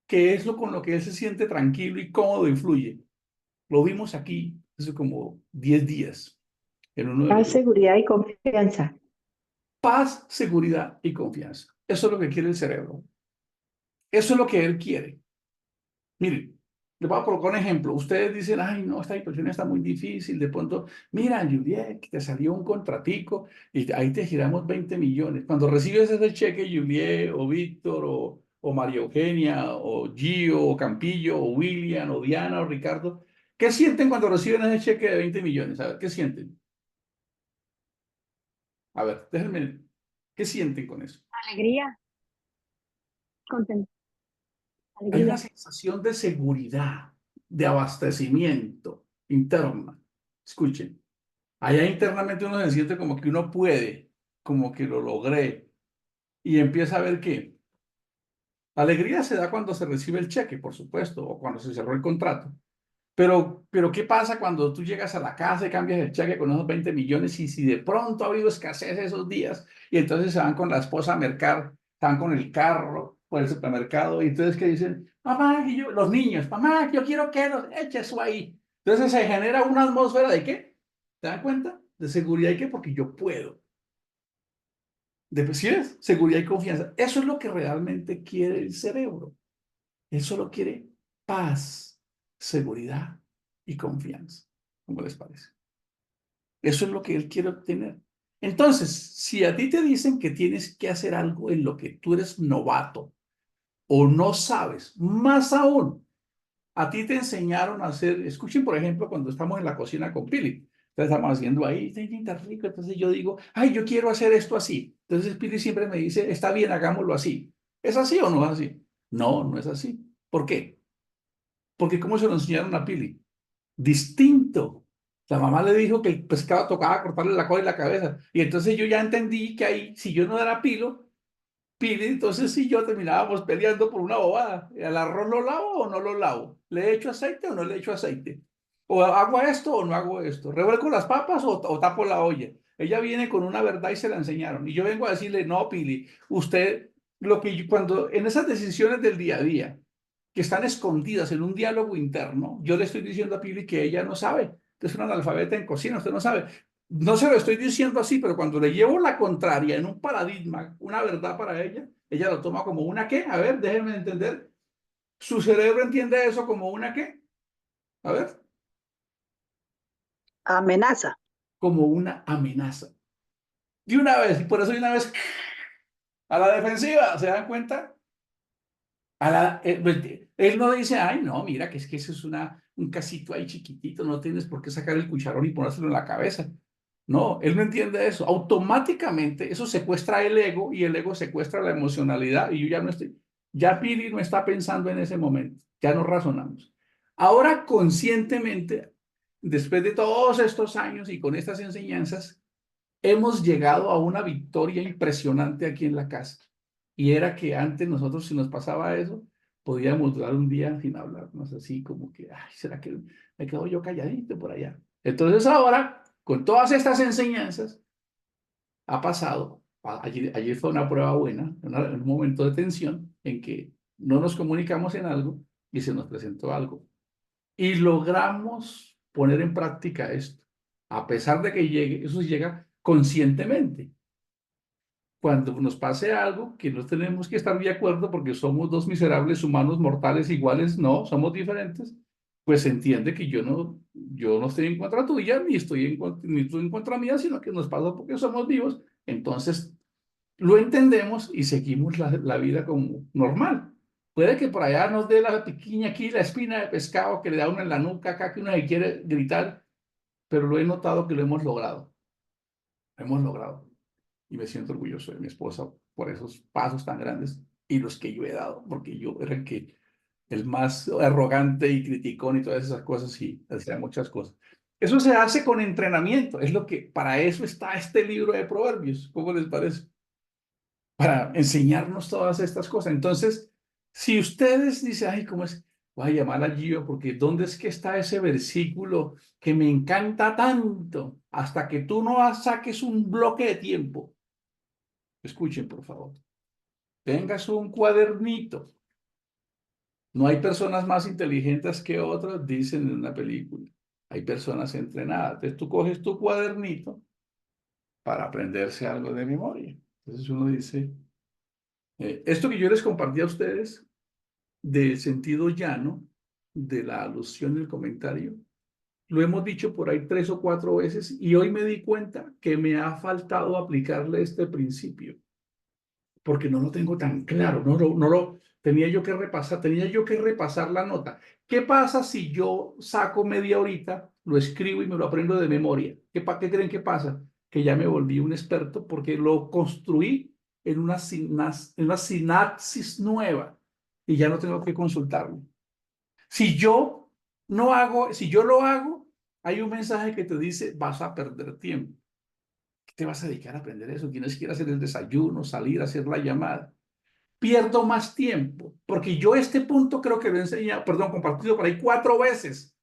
que es lo con lo que él se siente tranquilo y cómodo y fluye. Lo vimos aquí hace como 10 días. En uno de los...
Seguridad y confianza.
Paz, seguridad y confianza. Eso es lo que quiere el cerebro. Eso es lo que él quiere. Miren, les voy a colocar un ejemplo. Ustedes dicen, ay, no, esta situación está muy difícil. De pronto, mira, Juliet, que te salió un contratico y ahí te giramos 20 millones. Cuando recibes ese cheque, Juliet, o Víctor, o María Eugenia, o Gio, o Campillo, o William, o Diana, o Ricardo, ¿qué sienten cuando reciben ese cheque de 20 millones? A ver, ¿qué sienten? A ver, déjenme, ¿qué sienten con eso?
Alegría, contento,
Hay una
alegría.
sensación de seguridad, de abastecimiento interna. Escuchen, allá internamente uno se siente como que uno puede, como que lo logré, y empieza a ver que la alegría se da cuando se recibe el cheque, por supuesto, o cuando se cerró el contrato. Pero ¿qué pasa cuando tú llegas a la casa y cambias el cheque con esos 20 millones y si de pronto ha habido escasez esos días y entonces se van con la esposa a mercar, están con el carro por el supermercado y entonces que dicen, mamá, y yo, los niños, mamá, yo quiero que los eche eso ahí. Entonces se genera una atmósfera de ¿qué? ¿Te dan cuenta? De seguridad y qué, porque yo puedo. De, ¿sí ves? Seguridad y confianza. Eso es lo que realmente quiere el cerebro. Él solo quiere paz, seguridad y confianza. ¿Cómo les parece? Eso es lo que él quiere obtener. Entonces, si a ti te dicen que tienes que hacer algo en lo que tú eres novato o no sabes, más aún, a ti te enseñaron a hacer, escuchen por ejemplo cuando estamos en la cocina con Pili, entonces estamos haciendo ahí, está rico, entonces yo digo, ay, yo quiero hacer esto así. Entonces Pili siempre me dice, está bien, hagámoslo así. ¿Es así o no es así? No, no es así. ¿Por qué? Porque ¿cómo se lo enseñaron a Pili? Distinto. La mamá le dijo que el pescado tocaba cortarle la cola y la cabeza. Y entonces yo ya entendí que ahí, si yo no era Pili, entonces sí yo terminábamos peleando por una bobada. ¿El arroz lo lavo o no lo lavo? ¿Le echo aceite o no le echo aceite? ¿O hago esto o no hago esto? ¿Revuelco las papas o tapo la olla? Ella viene con una verdad y se la enseñaron. Y yo vengo a decirle, no, Pili, usted, cuando en esas decisiones del día a día, que están escondidas en un diálogo interno, yo le estoy diciendo a Pili que ella no sabe. Usted es una analfabeta en cocina, usted no sabe. No se lo estoy diciendo así, pero cuando le llevo la contraria en un paradigma, una verdad para ella lo toma como una ¿qué? A ver, déjenme entender. Su cerebro entiende eso como una ¿qué? A ver.
Amenaza.
Como una amenaza. De una vez, y por eso de una vez a la defensiva, ¿se dan cuenta? Él no dice, ay, no, mira, que es que eso es un casito ahí chiquitito, no tienes por qué sacar el cucharón y ponérselo en la cabeza. No, él no entiende eso. Automáticamente eso secuestra el ego y el ego secuestra la emocionalidad y yo ya no estoy, ya Pili no está pensando en ese momento, ya no razonamos. Ahora conscientemente, después de todos estos años y con estas enseñanzas, hemos llegado a una victoria impresionante aquí en la casa. Y era que antes nosotros, si nos pasaba eso, podíamos durar un día sin hablarnos, así como que, ay, ¿será que me quedo yo calladito por allá? Entonces ahora, con todas estas enseñanzas, ha pasado, ayer fue una prueba buena, un momento de tensión en que no nos comunicamos en algo y se nos presentó algo. Y logramos poner en práctica esto, a pesar de que llegue, eso llega conscientemente. Cuando nos pase algo que no tenemos que estar de acuerdo porque somos dos miserables humanos mortales iguales, no, somos diferentes, pues entiende que yo no estoy en contra tuya, ni tú en contra mía, sino que nos pasa porque somos vivos. Entonces, lo entendemos y seguimos la vida como normal. Puede que por allá nos dé la piquiña aquí, la espina de pescado que le da uno en la nuca acá, que uno se quiere gritar, pero lo he notado que lo hemos logrado. Lo hemos logrado. Y me siento orgulloso de mi esposa por esos pasos tan grandes y los que yo he dado, porque yo era el más arrogante y criticón y todas esas cosas y hacía muchas cosas. Eso se hace con entrenamiento, es lo que, para eso está este libro de Proverbios. ¿Cómo les parece? Para enseñarnos todas estas cosas. Entonces, si ustedes dicen, ay, ¿cómo es? Voy a llamar a Gio porque ¿dónde es que está ese versículo que me encanta tanto? Hasta que tú no saques un bloque de tiempo. Escuchen, por favor. Tengas un cuadernito. No hay personas más inteligentes que otras, dicen en una película. Hay personas entrenadas. Entonces tú coges tu cuadernito para aprenderse algo de memoria. Entonces uno dice, esto que yo les compartí a ustedes del sentido llano, de la alusión del comentario, lo hemos dicho por ahí 3 o 4 veces y hoy me di cuenta que me ha faltado aplicarle este principio, porque no lo tengo tan claro, tenía yo que repasar la nota. ¿Qué pasa si yo saco media horita, lo escribo y me lo aprendo de memoria? ¿Qué creen que pasa? Que ya me volví un experto porque lo construí en una sinapsis nueva y ya no tengo que consultarlo. Si yo lo hago, hay un mensaje que te dice, vas a perder tiempo. ¿Qué te vas a dedicar a aprender eso? Tienes que ir a hacer el desayuno, salir a hacer la llamada. Pierdo más tiempo, porque yo este punto creo que lo he enseñado, compartido por ahí 4 veces.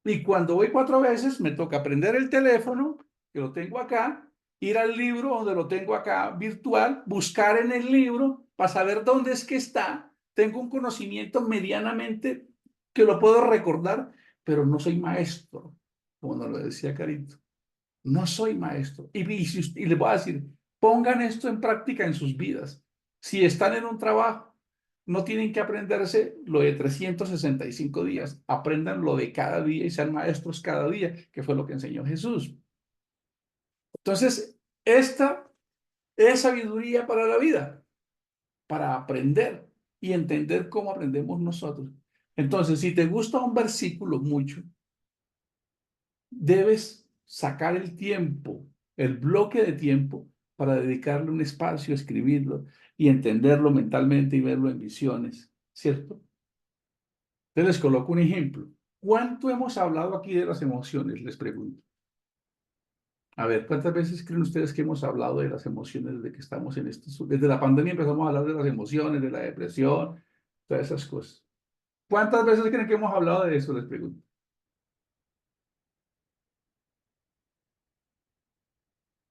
Y cuando voy 4 veces, me toca prender el teléfono, que lo tengo acá, ir al libro donde lo tengo acá virtual, buscar en el libro para saber dónde es que está. Tengo un conocimiento medianamente que lo puedo recordar, pero no soy maestro, como nos lo decía Carito. No soy maestro. Y les voy a decir, pongan esto en práctica en sus vidas. Si están en un trabajo, no tienen que aprenderse lo de 365 días. Aprendan lo de cada día y sean maestros cada día, que fue lo que enseñó Jesús. Entonces, esta es sabiduría para la vida, para aprender y entender cómo aprendemos nosotros. Entonces, si te gusta un versículo mucho, debes sacar el tiempo, el bloque de tiempo para dedicarle un espacio a escribirlo y entenderlo mentalmente y verlo en visiones, ¿cierto? Entonces les coloco un ejemplo. ¿Cuánto hemos hablado aquí de las emociones? Les pregunto. A ver, ¿cuántas veces creen ustedes que hemos hablado de las emociones desde que estamos en esto? Desde la pandemia empezamos a hablar de las emociones, de la depresión, todas esas cosas. ¿Cuántas veces creen que hemos hablado de eso? Les pregunto.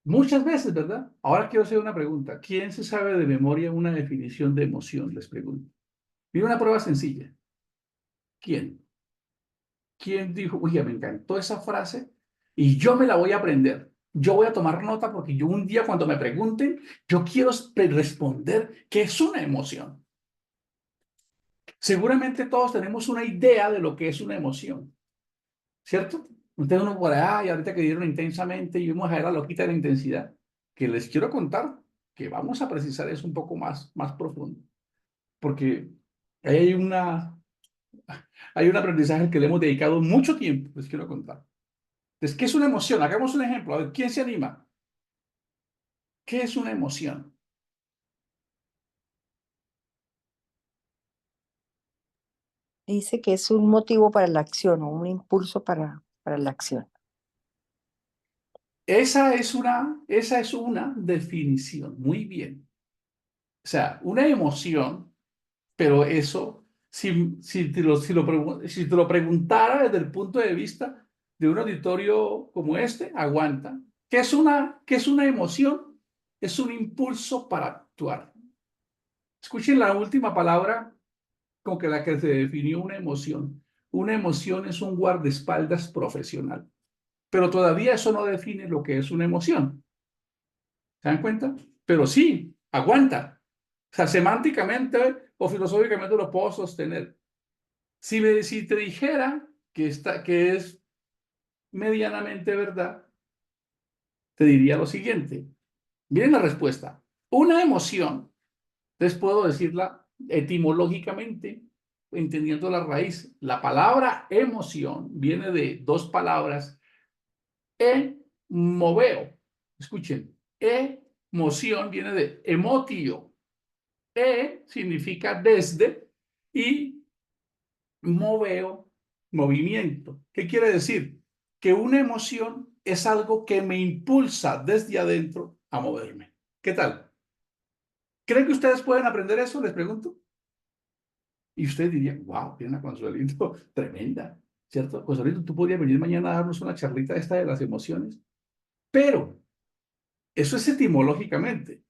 Muchas veces, ¿verdad? Ahora quiero hacer una pregunta. ¿Quién se sabe de memoria una definición de emoción? Les pregunto. Mira una prueba sencilla. ¿Quién? ¿Quién dijo, oye, me encantó esa frase y yo me la voy a aprender? Yo voy a tomar nota porque yo un día cuando me pregunten, yo quiero responder qué es una emoción. Seguramente todos tenemos una idea de lo que es una emoción, ¿cierto? Ustedes uno por ahí, ahorita que dieron intensamente y vimos a ver la loquita de la intensidad, que les quiero contar que vamos a precisar eso un poco más profundo, porque hay un aprendizaje al que le hemos dedicado mucho tiempo, les quiero contar. Entonces, ¿qué es una emoción? Hagamos un ejemplo. A ver, ¿quién se anima? ¿Qué es una emoción?
Dice que es un motivo para la acción o un impulso para la acción.
Esa es una definición. Muy bien. O sea, una emoción, pero eso, si te lo preguntara desde el punto de vista de un auditorio como este, aguanta. ¿Qué es una emoción? Es un impulso para actuar. Escuchen la última palabra con que la que se definió una emoción. Una emoción es un guardaespaldas profesional. Pero todavía eso no define lo que es una emoción. ¿Se dan cuenta? Pero sí, aguanta. O sea, semánticamente o filosóficamente lo puedo sostener. Si te dijera que es medianamente verdad, te diría lo siguiente. Miren la respuesta. Una emoción, les puedo decirla etimológicamente, entendiendo la raíz. La palabra emoción viene de dos palabras. Moveo. Escuchen. Emoción viene de emotio. Significa desde y moveo, movimiento. ¿Qué quiere decir? Que una emoción es algo que me impulsa desde adentro a moverme. ¿Qué tal? ¿Creen que ustedes pueden aprender eso? Les pregunto. Y ustedes dirían, wow, tiene una Consuelito tremenda, ¿cierto? Consuelito, tú podrías venir mañana a darnos una charlita esta de las emociones. Pero eso es etimológicamente.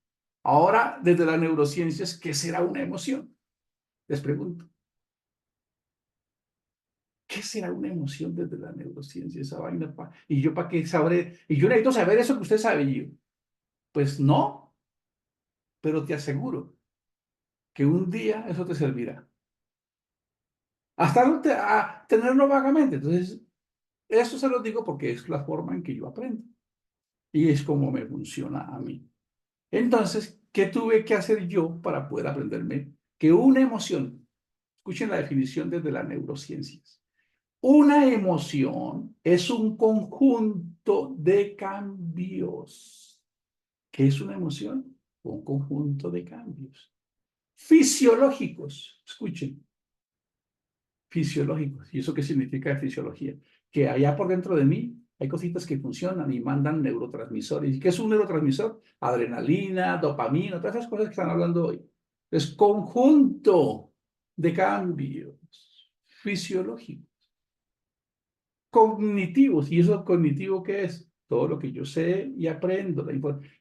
Ahora, desde las neurociencias, ¿qué será una emoción? Les pregunto. ¿Qué será una emoción desde la neurociencia? Esa vaina, y yo para qué sabré, y yo necesito saber eso que usted sabe, y yo. Pues no, pero te aseguro que un día eso te servirá. Hasta a tenerlo vagamente. Entonces, eso se lo digo porque es la forma en que yo aprendo. Y es como me funciona a mí. Entonces, ¿qué tuve que hacer yo para poder aprenderme? Que una emoción, escuchen la definición desde las neurociencias. Una emoción es un conjunto de cambios. ¿Qué es una emoción? Un conjunto de cambios fisiológicos. Escuchen, fisiológicos. ¿Y eso qué significa de fisiología? Que allá por dentro de mí hay cositas que funcionan y mandan neurotransmisores. ¿Y qué es un neurotransmisor? Adrenalina, dopamina, todas esas cosas que están hablando hoy. Es conjunto de cambios fisiológicos. Cognitivos. ¿Y eso cognitivo qué es? Todo lo que yo sé y aprendo.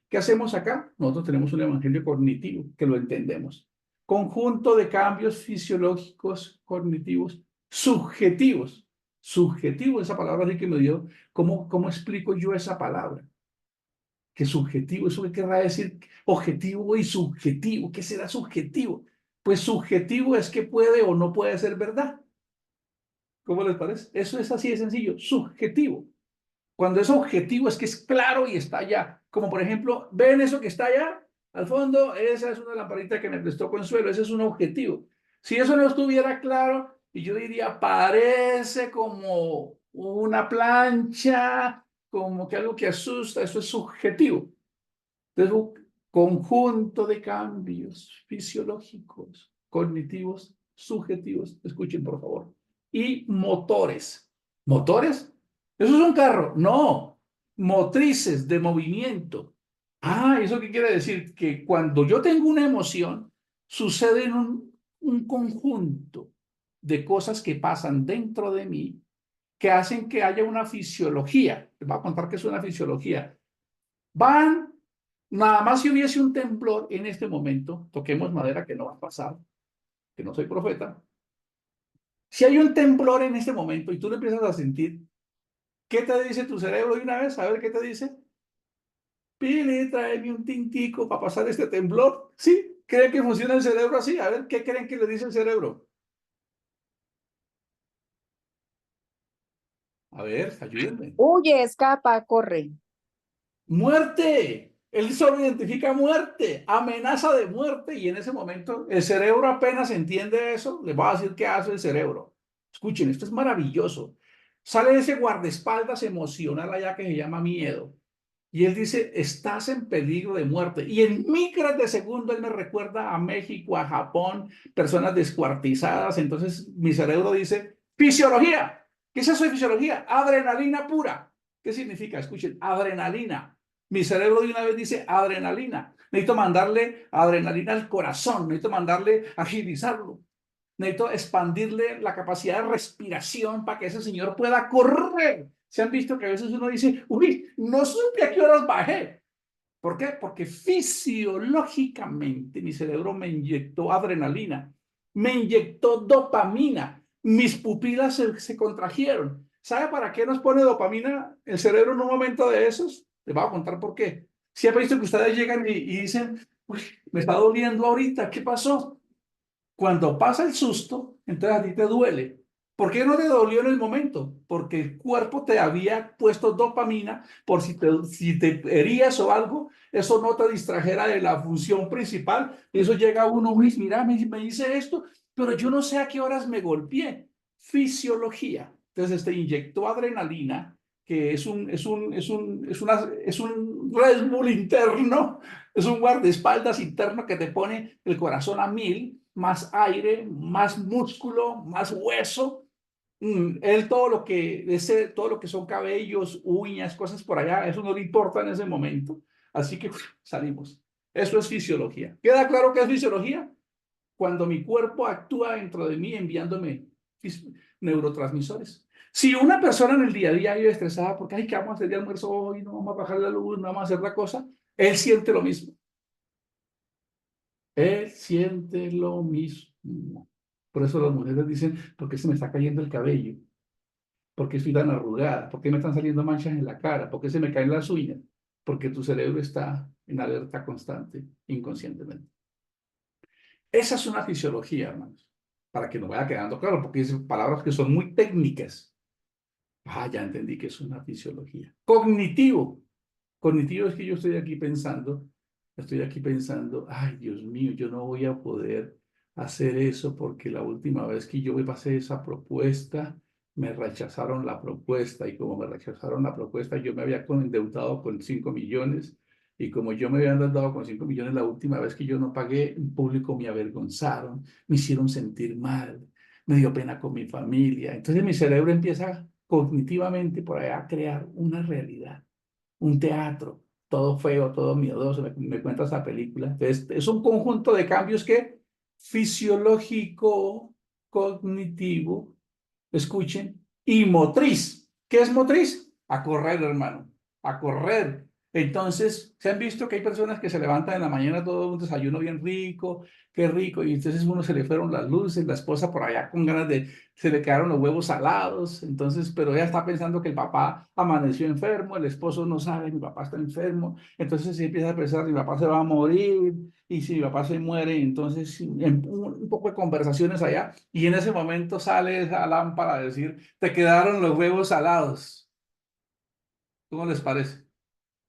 ¿Qué hacemos acá? Nosotros tenemos un evangelio cognitivo, que lo entendemos. Conjunto de cambios fisiológicos, cognitivos, subjetivos. Subjetivo, esa palabra sí que me dio. ¿Cómo explico yo esa palabra? ¿Qué subjetivo? ¿Eso qué querrá decir? Objetivo y subjetivo. ¿Qué será subjetivo? Pues subjetivo es que puede o no puede ser verdad. ¿Cómo les parece? Eso es así de sencillo, subjetivo. Cuando es objetivo es que es claro y está allá. Como por ejemplo, ¿ven eso que está allá? Al fondo, esa es una lamparita que me prestó Consuelo, ese es un objetivo. Si eso no estuviera claro, y yo diría, parece como una plancha, como que algo que asusta, eso es subjetivo. Entonces, un conjunto de cambios fisiológicos, cognitivos, subjetivos, escuchen por favor, y motores. ¿Motores? ¿Eso es un carro? No, motrices de movimiento. Ah, ¿eso qué quiere decir? Que cuando yo tengo una emoción, sucede en un conjunto de cosas que pasan dentro de mí que hacen que haya una fisiología. Les voy a contar qué es una fisiología. Nada más si hubiese un temblor en este momento, toquemos madera que no va a pasar, que no soy profeta. Si hay un temblor en este momento y tú lo empiezas a sentir, ¿qué te dice tu cerebro de una vez? A ver qué te dice. Pili, tráeme un tintico para pasar este temblor. ¿Sí? ¿Creen que funciona el cerebro así? A ver, ¿qué creen que le dice el cerebro? A ver, ayúdenme.
Huye, escapa, corre.
Muerte. Él solo identifica muerte, amenaza de muerte, y en ese momento el cerebro apenas entiende eso. Les voy a decir qué hace el cerebro. Escuchen, esto es maravilloso. Sale ese guardaespaldas emocional allá que se llama miedo. Y él dice, estás en peligro de muerte. Y en micras de segundo él me recuerda a México, a Japón, personas descuartizadas. Entonces mi cerebro dice, fisiología. ¿Qué es eso de fisiología? Adrenalina pura. ¿Qué significa? Escuchen, adrenalina. Mi cerebro de una vez dice adrenalina. Necesito mandarle adrenalina al corazón. Necesito mandarle agilizarlo. Necesito expandirle la capacidad de respiración para que ese señor pueda correr. Se han visto que a veces uno dice, uy, no supe a qué horas bajé. ¿Por qué? Porque fisiológicamente mi cerebro me inyectó adrenalina, me inyectó dopamina, mis pupilas se contrajeron. ¿Sabe para qué nos pone dopamina el cerebro en un momento de esos? Les voy a contar por qué. Si han visto que ustedes llegan y dicen, uy, me está doliendo ahorita, ¿qué pasó? Cuando pasa el susto, entonces a ti te duele. ¿Por qué no te dolió en el momento? Porque el cuerpo te había puesto dopamina por si te herías o algo, eso no te distrajera de la función principal. Eso llega a uno, uy, mira, me hice esto, pero yo no sé a qué horas me golpeé. Fisiología. Entonces te inyectó adrenalina, que es un Red Bull interno, es un guardaespaldas interno que te pone el corazón a 1000, más aire, más músculo, más hueso. Él todo lo que son cabellos, uñas, cosas por allá, eso no le importa en ese momento. Así que salimos. Eso es fisiología. ¿Queda claro qué es fisiología? Cuando mi cuerpo actúa dentro de mí enviándome neurotransmisores. Si una persona en el día a día vive estresada porque, ay, ¿qué vamos a hacer de almuerzo hoy? No vamos a bajar la luz, no vamos a hacer la cosa. Él siente lo mismo. Él siente lo mismo. Por eso las mujeres dicen, ¿por qué se me está cayendo el cabello? ¿Por qué estoy tan arrugada? ¿Por qué me están saliendo manchas en la cara? ¿Por qué se me caen las uñas? Porque tu cerebro está en alerta constante, inconscientemente. Esa es una fisiología, hermanos, para que nos vaya quedando claro, porque son palabras que son muy técnicas. Ah, ya entendí que es una fisiología. Cognitivo. Cognitivo es que yo estoy aquí pensando, ay, Dios mío, yo no voy a poder hacer eso porque la última vez que yo me pasé esa propuesta, me rechazaron la propuesta y como me rechazaron la propuesta, yo me había endeudado con 5 millones y como yo me había endeudado con 5 millones la última vez que yo no pagué, en público me avergonzaron, me hicieron sentir mal, me dio pena con mi familia. Entonces mi cerebro empieza cognitivamente por allá a crear una realidad, un teatro, todo feo, todo miedoso, me cuenta esa película. Entonces, es un conjunto de cambios que fisiológico, cognitivo, escuchen, y motriz. ¿Qué es motriz? A correr, hermano, a correr. Entonces, se han visto que hay personas que se levantan en la mañana todo un desayuno bien rico, qué rico, y entonces uno se le fueron las luces, la esposa por allá con ganas se le quedaron los huevos salados, entonces, pero ella está pensando que el papá amaneció enfermo, el esposo no sabe, mi papá está enfermo, entonces se empieza a pensar, mi papá se va a morir, y si mi papá se muere, entonces un poco de conversaciones allá, y en ese momento sale esa lámpara a decir, te quedaron los huevos salados. ¿Cómo les parece?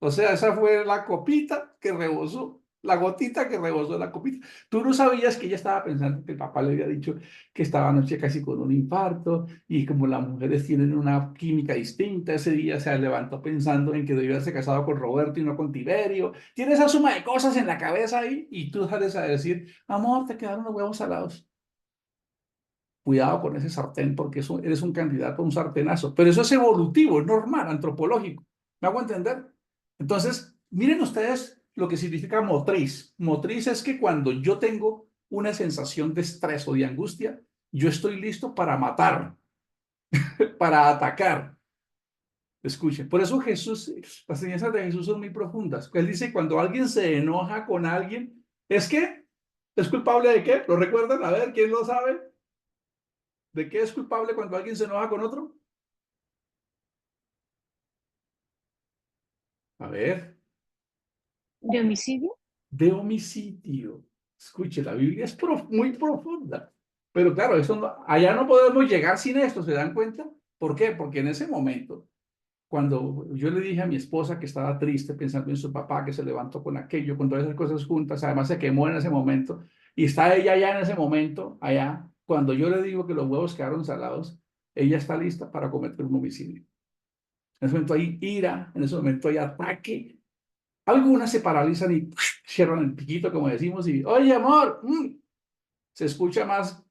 O sea, esa fue la copita que rebosó, la gotita que rebosó la copita. Tú no sabías que ella estaba pensando que el papá le había dicho que estaba anoche casi con un infarto y como las mujeres tienen una química distinta, ese día se levantó pensando en que debió haberse casado con Roberto y no con Tiberio. Tiene esa suma de cosas en la cabeza ahí y tú sales a decir, amor, te quedaron los huevos salados. Cuidado con ese sartén porque eres un candidato a un sartenazo. Pero eso es evolutivo, es normal, antropológico. ¿Me hago entender? Entonces, miren ustedes lo que significa motriz. Motriz es que cuando yo tengo una sensación de estrés o de angustia, yo estoy listo para matar, para atacar. Escuchen, por eso Jesús, las enseñanzas de Jesús son muy profundas. Él dice, cuando alguien se enoja con alguien, ¿es que ¿es culpable de qué? ¿Lo recuerdan? A ver, ¿quién lo sabe? ¿De qué es culpable cuando alguien se enoja con otro? A ver.
¿De homicidio?
De homicidio. Escuche, la Biblia es muy profunda. Pero claro, allá no podemos llegar sin esto, ¿se dan cuenta? ¿Por qué? Porque en ese momento, cuando yo le dije a mi esposa que estaba triste pensando en su papá, que se levantó con aquello, con todas esas cosas juntas, además se quemó en ese momento, y está ella allá en ese momento, allá, cuando yo le digo que los huevos quedaron salados, ella está lista para cometer un homicidio. En ese momento hay ira, en ese momento hay ataque. Algunas se paralizan y cierran el piquito, como decimos, y, oye, amor, se escucha más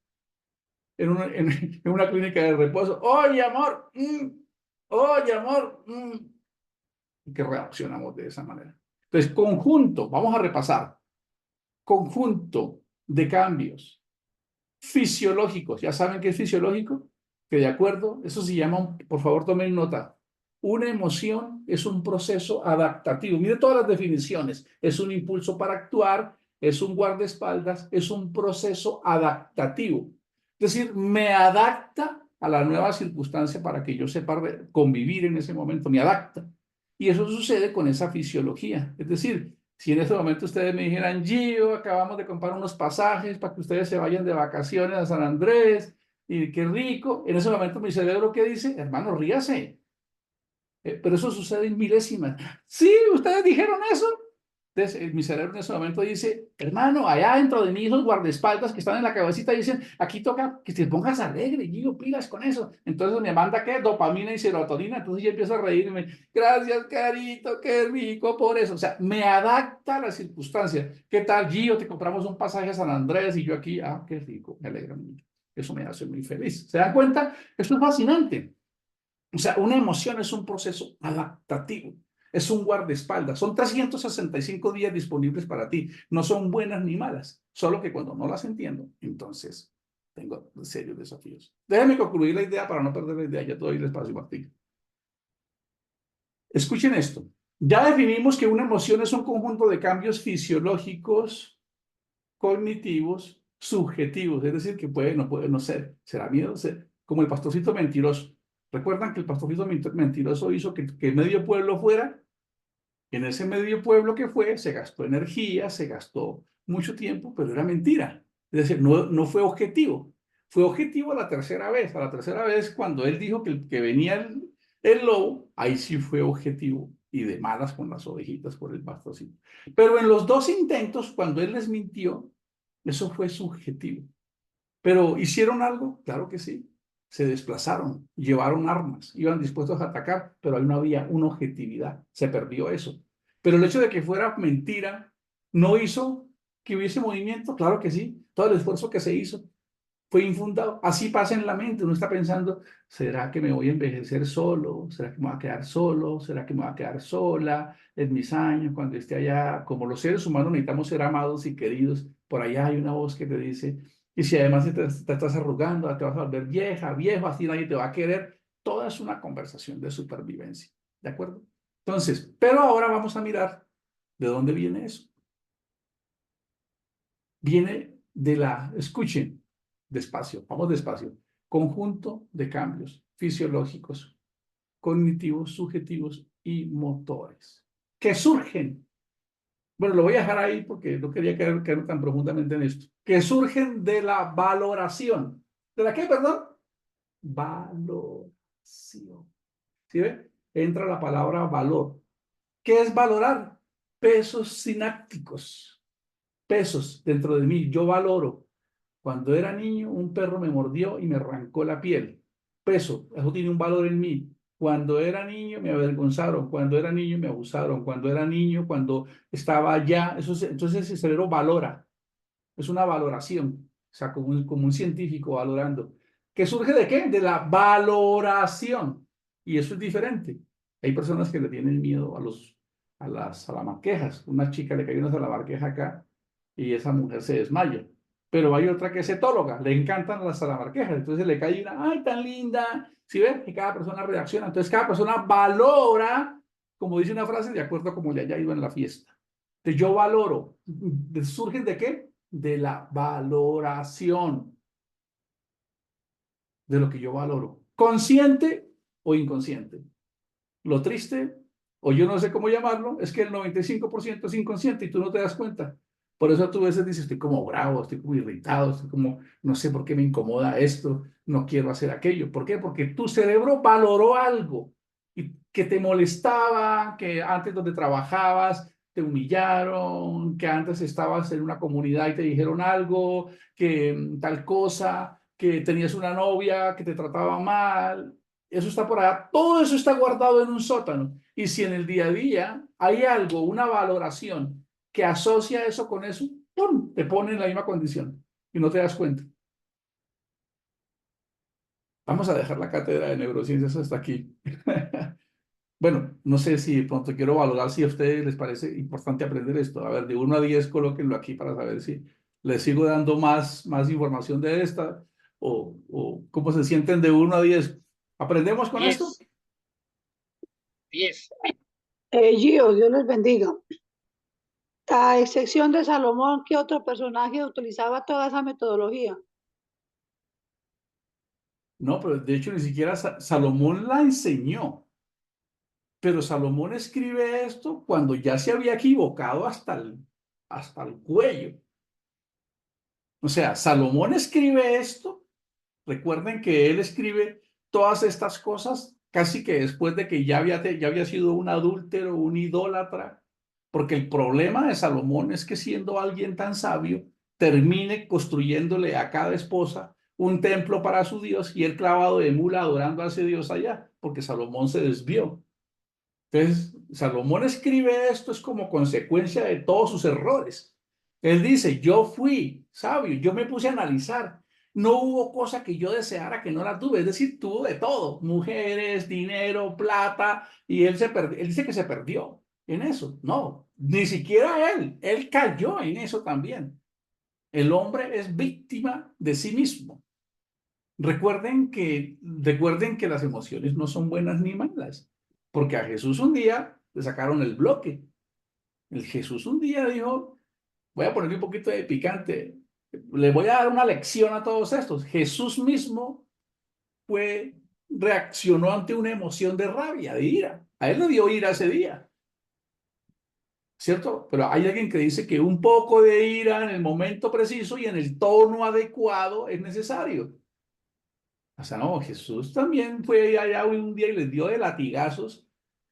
en una clínica de reposo, oye, amor, oye, amor, y que reaccionamos de esa manera. Entonces, conjunto, vamos a repasar, conjunto de cambios fisiológicos. ¿Ya saben qué es fisiológico? Que de acuerdo, eso se llama, por favor, tomen nota. Una emoción es un proceso adaptativo. Mire todas las definiciones. Es un impulso para actuar, es un guardaespaldas, es un proceso adaptativo. Es decir, me adapta a la nueva circunstancia para que yo sepa convivir en ese momento, me adapta. Y eso sucede con esa fisiología. Es decir, si en este momento ustedes me dijeran, Gio, acabamos de comprar unos pasajes para que ustedes se vayan de vacaciones a San Andrés, y qué rico. En ese momento mi cerebro, ¿qué dice? Hermano, ríase. Pero eso sucede en milésimas. Sí, ustedes dijeron eso. Entonces, mi cerebro en ese momento dice, hermano, allá dentro de mí esos guardaespaldas que están en la cabecita dicen, aquí toca que te pongas alegre, y yo pilas con eso. Entonces me manda, ¿qué? Dopamina y serotonina. Entonces yo empiezo a reírme. Gracias, Carito, qué rico por eso. O sea, me adapta a las circunstancias. ¿Qué tal, Gio? Te compramos un pasaje a San Andrés y yo aquí, qué rico, me alegra mucho. Eso me hace muy feliz. ¿Se dan cuenta? Esto es fascinante. O sea, una emoción es un proceso adaptativo, es un guardaespaldas. Son 365 días disponibles para ti. No son buenas ni malas, solo que cuando no las entiendo, entonces tengo serios desafíos. Déjenme concluir la idea para no perder la idea. Ya te doy el espacio, Martín. Escuchen esto. Ya definimos que una emoción es un conjunto de cambios fisiológicos, cognitivos, subjetivos, es decir, que puede, no puede no ser. ¿Será miedo? Como el pastorcito mentiroso. ¿Recuerdan que el pastorcito mentiroso hizo que medio pueblo fuera? En ese medio pueblo que fue, se gastó energía, se gastó mucho tiempo, pero era mentira. Es decir, no fue objetivo. Fue objetivo a la tercera vez. A la tercera vez, cuando él dijo que venía el lobo, ahí sí fue objetivo y de malas con las ovejitas por el pastorcito. Pero en los dos intentos, cuando él les mintió, eso fue subjetivo. ¿Pero hicieron algo? Claro que sí. Se desplazaron, llevaron armas, iban dispuestos a atacar, pero ahí no había una objetividad. Se perdió eso. Pero el hecho de que fuera mentira no hizo que hubiese movimiento. Claro que sí. Todo el esfuerzo que se hizo fue infundado. Así pasa en la mente. Uno está pensando, ¿será que me voy a envejecer solo? ¿Será que me voy a quedar solo? ¿Será que me voy a quedar sola en mis años cuando esté allá? Como los seres humanos necesitamos ser amados y queridos. Por allá hay una voz que te dice, y si además te estás arrugando, te vas a volver vieja, viejo, así nadie te va a querer. Toda es una conversación de supervivencia. ¿De acuerdo? Entonces, pero ahora vamos a mirar de dónde viene eso. Viene de escuchen, despacio, vamos despacio, conjunto de cambios fisiológicos, cognitivos, subjetivos y motores que surgen. Bueno, lo voy a dejar ahí porque no quería caer tan profundamente en esto. Que surgen de la valoración. ¿De la qué, perdón? Valoración. ¿Sí ve? Entra la palabra valor. ¿Qué es valorar? Pesos sinápticos. Pesos dentro de mí. Yo valoro. Cuando era niño, un perro me mordió y me arrancó la piel. Peso, eso tiene un valor en mí. Cuando era niño me avergonzaron, cuando era niño me abusaron, cuando era niño, cuando estaba allá, entonces ese cerebro valora, es una valoración, o sea, como un científico valorando. ¿Qué surge de qué? De la valoración. Y eso es diferente. Hay personas que le tienen miedo a las salamarquejas. Una chica le cayó una salamarqueja acá y esa mujer se desmaya. Pero hay otra que es etóloga, le encantan las salamarquejas, entonces le cae una, ¡ay, tan linda! ¿Sí ven? Y cada persona reacciona, entonces cada persona valora, como dice una frase, de acuerdo a cómo le haya ido en la fiesta. Entonces yo valoro, ¿surgen de qué? De la valoración, de lo que yo valoro, consciente o inconsciente. Lo triste, o yo no sé cómo llamarlo, es que el 95% es inconsciente y tú no te das cuenta. Por eso tú a veces dices, estoy como bravo, estoy como irritado, estoy como, no sé por qué me incomoda esto, no quiero hacer aquello. ¿Por qué? Porque tu cerebro valoró algo y que te molestaba, que antes donde trabajabas te humillaron, que antes estabas en una comunidad y te dijeron algo, que tal cosa, que tenías una novia que te trataba mal. Eso está por allá. Todo eso está guardado en un sótano. Y si en el día a día hay algo, una valoración que asocia eso con eso, ¡pum!, te pone en la misma condición y no te das cuenta. Vamos a dejar la cátedra de neurociencias hasta aquí. Bueno, no sé si de pronto quiero valorar si a ustedes les parece importante aprender esto. A ver, de 1 a 10, colóquenlo aquí para saber si les sigo dando más información de esta o cómo se sienten de 1 a 10. ¿Aprendemos con esto?
10.
Gio, Dios les bendiga. A excepción de Salomón, ¿qué otro personaje utilizaba toda esa metodología?
No, pero de hecho ni siquiera Salomón la enseñó. Pero Salomón escribe esto cuando ya se había equivocado hasta el cuello. O sea, Salomón escribe esto Recuerden que él escribe todas estas cosas casi que después de que ya había sido un adúltero, un idólatra, porque el problema de Salomón es que siendo alguien tan sabio, termine construyéndole a cada esposa un templo para su Dios y él clavado de mula adorando a ese Dios allá, porque Salomón se desvió. Entonces, Salomón escribe esto es como consecuencia de todos sus errores. Él dice, yo fui sabio, yo me puse a analizar. No hubo cosa que yo deseara que no la tuve, es decir, tuvo de todo, mujeres, dinero, plata, y él dice que se perdió en eso. No, ni siquiera él cayó en eso también. El hombre es víctima de sí mismo. Recuerden que las emociones no son buenas ni malas, porque a Jesús un día le sacaron el bloque. El Jesús un día dijo, voy a ponerle un poquito de picante, le voy a dar una lección a todos estos. Jesús mismo reaccionó ante una emoción de rabia, de ira. A él le dio ira ese día, ¿cierto? Pero hay alguien que dice que un poco de ira en el momento preciso y en el tono adecuado es necesario. O sea, no, Jesús también fue allá un día y les dio de latigazos.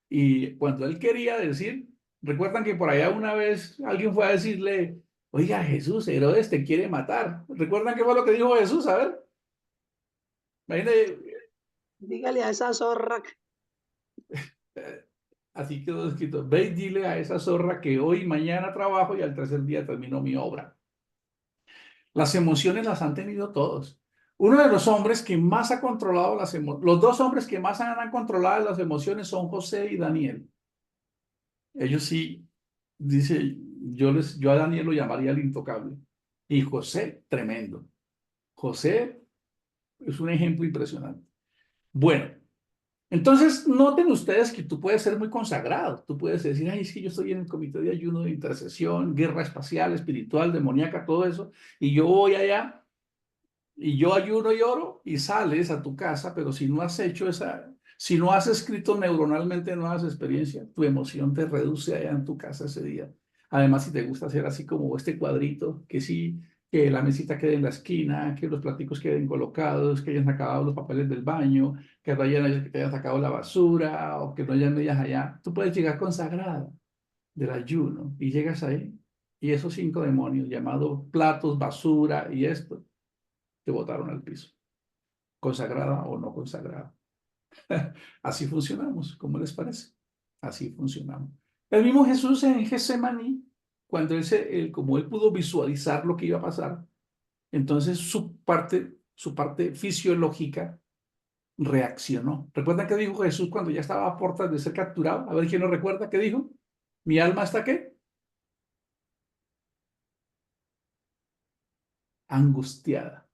Y cuando él quería decir, recuerdan que por allá una vez alguien fue a decirle, oiga, Jesús, Herodes te quiere matar. ¿Recuerdan qué fue lo que dijo Jesús? A ver. Imagínate,
Dígale a esa zorra.
así quedó escrito, ve y dile a esa zorra que hoy, mañana trabajo y al tercer día termino mi obra. Las emociones las han tenido todos. Uno de los hombres que más ha controlado las emociones, los dos hombres que más han controlado las emociones son José y Daniel. Ellos sí, dice, yo a Daniel lo llamaría el intocable. Y José, tremendo. José es un ejemplo impresionante. Bueno, entonces noten ustedes que tú puedes ser muy consagrado. Tú puedes decir, ay, es que yo estoy en el comité de ayuno, de intercesión, guerra espacial, espiritual, demoníaca, todo eso, y yo voy allá y yo ayuno y oro y sales a tu casa, pero si no has hecho si no has escrito neuronalmente nuevas experiencias, tu emoción te reduce allá en tu casa ese día. Además, si te gusta hacer así como este cuadrito, que sí, que la mesita quede en la esquina, que los platicos queden colocados, que hayan sacado los papeles del baño, que no hayan, que te hayan sacado la basura o que no hayan medias allá, tú puedes llegar consagrado del ayuno y llegas ahí y esos 5 demonios llamados platos, basura y esto, te botaron al piso, consagrada o no consagrada. Así funcionamos, ¿cómo les parece? Así funcionamos. El mismo Jesús en Getsemaní, cuando como él pudo visualizar lo que iba a pasar, entonces su parte fisiológica reaccionó. ¿Recuerdan qué dijo Jesús cuando ya estaba a puertas de ser capturado? A ver quién lo recuerda, ¿qué dijo? ¿Mi alma está qué? Angustiada.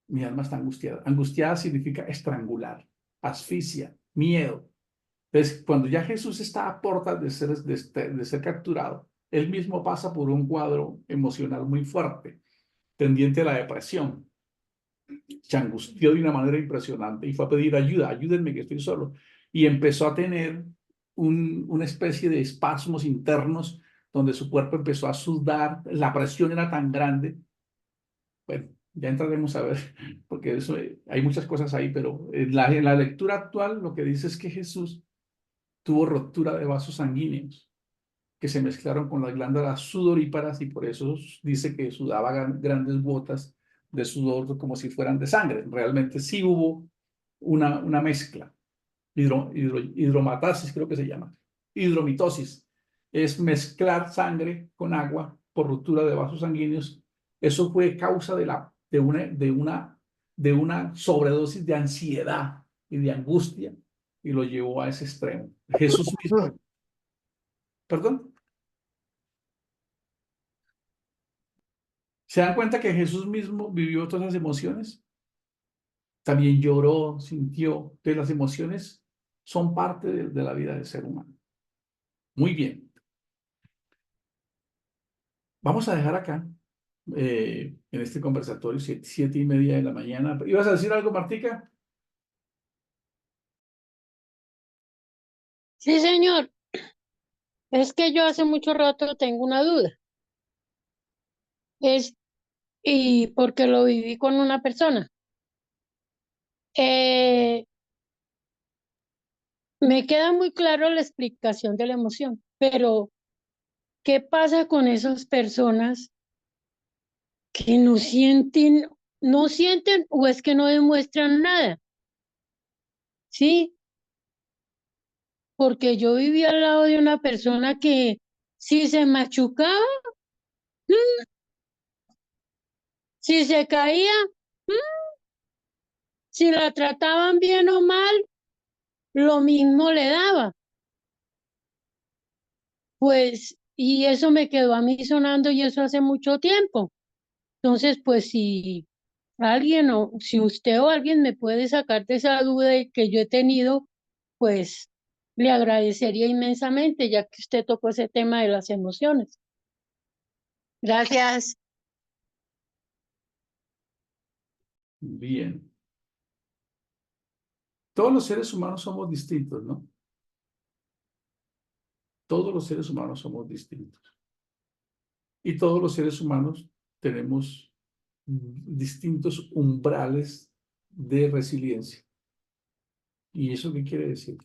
Mi alma está angustiada. Angustiada significa estrangular, asfixia, miedo. Entonces, cuando ya Jesús está a puertas de ser capturado, él mismo pasa por un cuadro emocional muy fuerte, tendiente a la depresión. Se angustió de una manera impresionante y fue a pedir ayuda, ayúdenme que estoy solo. Y empezó a tener una especie de espasmos internos donde su cuerpo empezó a sudar, la presión era tan grande. Bueno, ya entraremos a ver, porque eso, hay muchas cosas ahí, pero en la lectura actual lo que dice es que Jesús tuvo ruptura de vasos sanguíneos que se mezclaron con las glándulas sudoríparas y por eso dice que sudaba grandes gotas de sudor como si fueran de sangre. Realmente sí hubo una mezcla, hidromatasis creo que se llama, hidromitosis, es mezclar sangre con agua por ruptura de vasos sanguíneos. Eso fue causa de una sobredosis de ansiedad y de angustia y lo llevó a ese extremo. Jesús mismo, perdón, ¿se dan cuenta que Jesús mismo vivió todas las emociones? También lloró, sintió, que las emociones son parte de la vida del ser humano. Muy bien. Vamos a dejar acá, en este conversatorio, 7:30 de la mañana. ¿Ibas a decir algo, Martica?
Sí, señor. Es que yo hace mucho rato tengo una duda. Es y porque lo viví con una persona. Me queda muy claro la explicación de la emoción, pero ¿qué pasa con esas personas que no sienten o es que no demuestran nada? ¿Sí? Porque yo viví al lado de una persona que si se machucaba, mm, si se caía, mm, si la trataban bien o mal, lo mismo le daba. Pues, y eso me quedó a mí sonando y eso hace mucho tiempo. Entonces, pues si alguien o si usted o alguien me puede sacar de esa duda que yo he tenido, pues le agradecería inmensamente, ya que usted tocó ese tema de las emociones. Gracias.
Bien. Todos los seres humanos somos distintos, ¿no? Todos los seres humanos somos distintos. Y todos los seres humanos tenemos distintos umbrales de resiliencia. ¿Y eso qué quiere decir?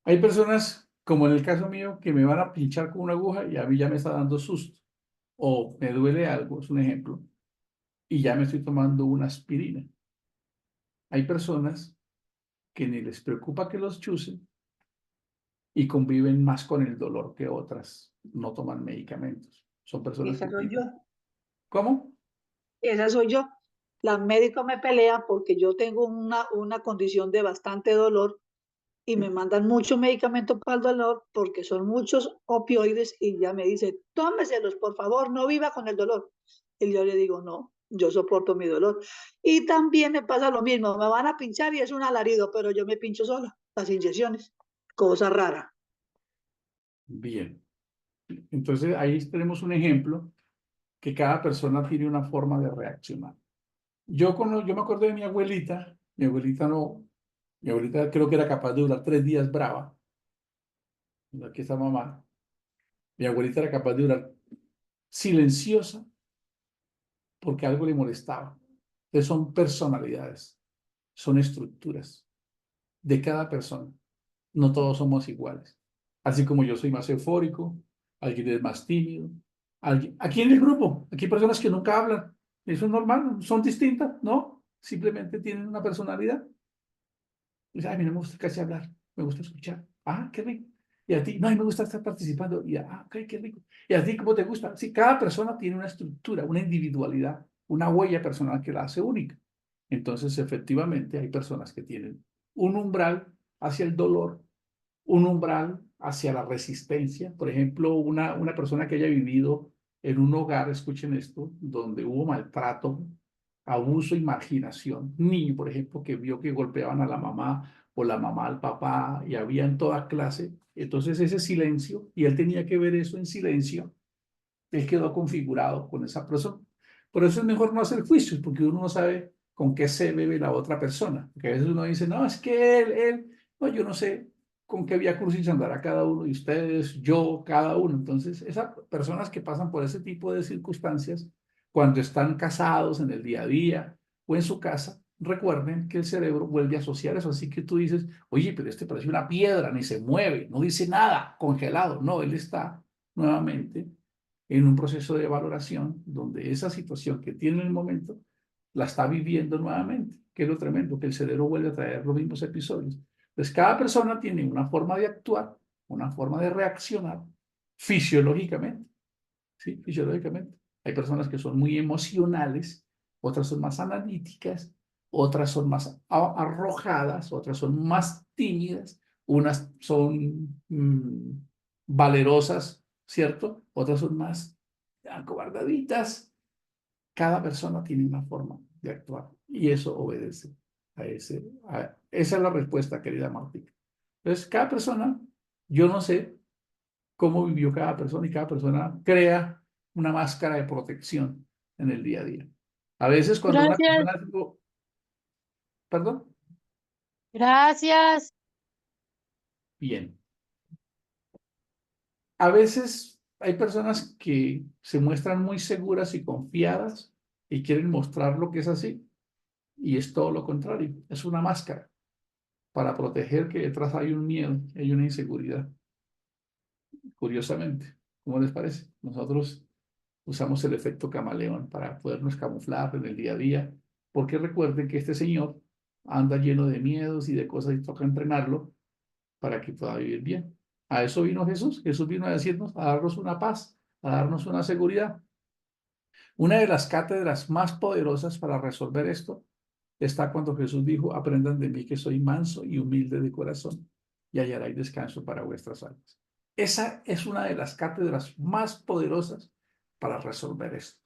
Hay personas, como en el caso mío, que me van a pinchar con una aguja y a mí ya me está dando susto. O me duele algo, es un ejemplo, y ya me estoy tomando una aspirina. Hay personas que ni les preocupa que los chusen y conviven más con el dolor que otras. No toman medicamentos. Son personas
Esa
que
soy yo.
tienen... ¿Cómo?
Esa soy yo. Las médicos me pelean porque yo tengo una condición de bastante dolor y me mandan muchos medicamentos para el dolor porque son muchos opioides y ya me dice, tómeselos, por favor, no viva con el dolor. Y yo le digo, no, yo soporto mi dolor. Y también me pasa lo mismo, me van a pinchar y es un alarido, pero yo me pincho sola, las inyecciones, cosa rara.
Bien. Entonces ahí tenemos un ejemplo que cada persona tiene una forma de reaccionar. Yo me acuerdo de mi abuelita no, mi abuelita creo que era capaz de durar 3 días brava, aquí está mamá, mi abuelita era capaz de durar silenciosa porque algo le molestaba. Entonces son personalidades, son estructuras de cada persona. No todos somos iguales. Así como yo soy más eufórico, alguien es más tímido, alguien... Aquí en el grupo, aquí hay personas que nunca hablan. Eso es normal, son distintas, ¿no? Simplemente tienen una personalidad. Dice, ay, a mí no me gusta casi hablar, me gusta escuchar. Ah, qué rico. Y a ti, no, a mí me gusta estar participando. Y ah, ok, qué rico. Y a ti, ¿cómo te gusta? Sí, cada persona tiene una estructura, una individualidad, una huella personal que la hace única. Entonces, efectivamente, hay personas que tienen un umbral hacia el dolor, un umbral hacia la resistencia. Por ejemplo, una persona que haya vivido en un hogar, escuchen esto, donde hubo maltrato, abuso y marginación. Un niño, por ejemplo, que vio que golpeaban a la mamá o la mamá al papá y había en toda clase. Entonces ese silencio, y él tenía que ver eso en silencio, él quedó configurado con esa persona. Por eso es mejor no hacer juicios, porque uno no sabe con qué se bebe la otra persona. Porque a veces uno dice, no, es que no, yo no sé con qué vía crucis andará cada uno de ustedes, yo, cada uno. Entonces, esas personas que pasan por ese tipo de circunstancias, cuando están casados en el día a día o en su casa, recuerden que el cerebro vuelve a asociar eso. Así que tú dices, oye, pero este parece una piedra, ni se mueve, no dice nada, congelado. No, él está nuevamente en un proceso de valoración donde esa situación que tiene en el momento la está viviendo nuevamente, que es lo tremendo, que el cerebro vuelve a traer los mismos episodios. Entonces, cada persona tiene una forma de actuar, una forma de reaccionar fisiológicamente, ¿sí? Fisiológicamente. Hay personas que son muy emocionales, otras son más analíticas, otras son más arrojadas, otras son más tímidas, unas son valerosas, ¿cierto? Otras son más acobardaditas. Cada persona tiene una forma de actuar y eso obedece a esa es la respuesta, querida Martica. Entonces, cada persona, yo no sé cómo vivió cada persona y cada persona crea una máscara de protección en el día a día. A veces cuando una
Gracias,
persona... Perdón.
gracias.
Bien. A veces hay personas que se muestran muy seguras y confiadas y quieren mostrar lo que es así, y es todo lo contrario, es una máscara para proteger que detrás hay un miedo, hay una inseguridad. Curiosamente, ¿cómo les parece? Nosotros usamos el efecto camaleón para podernos camuflar en el día a día, porque recuerden que este señor anda lleno de miedos y de cosas y toca entrenarlo para que pueda vivir bien. A eso vino Jesús. Jesús vino a decirnos, a darnos una paz, a darnos una seguridad. Una de las cátedras más poderosas para resolver esto está cuando Jesús dijo, aprendan de mí que soy manso y humilde de corazón y hallaréis descanso para vuestras almas. Esa es una de las cátedras más poderosas para resolver esto.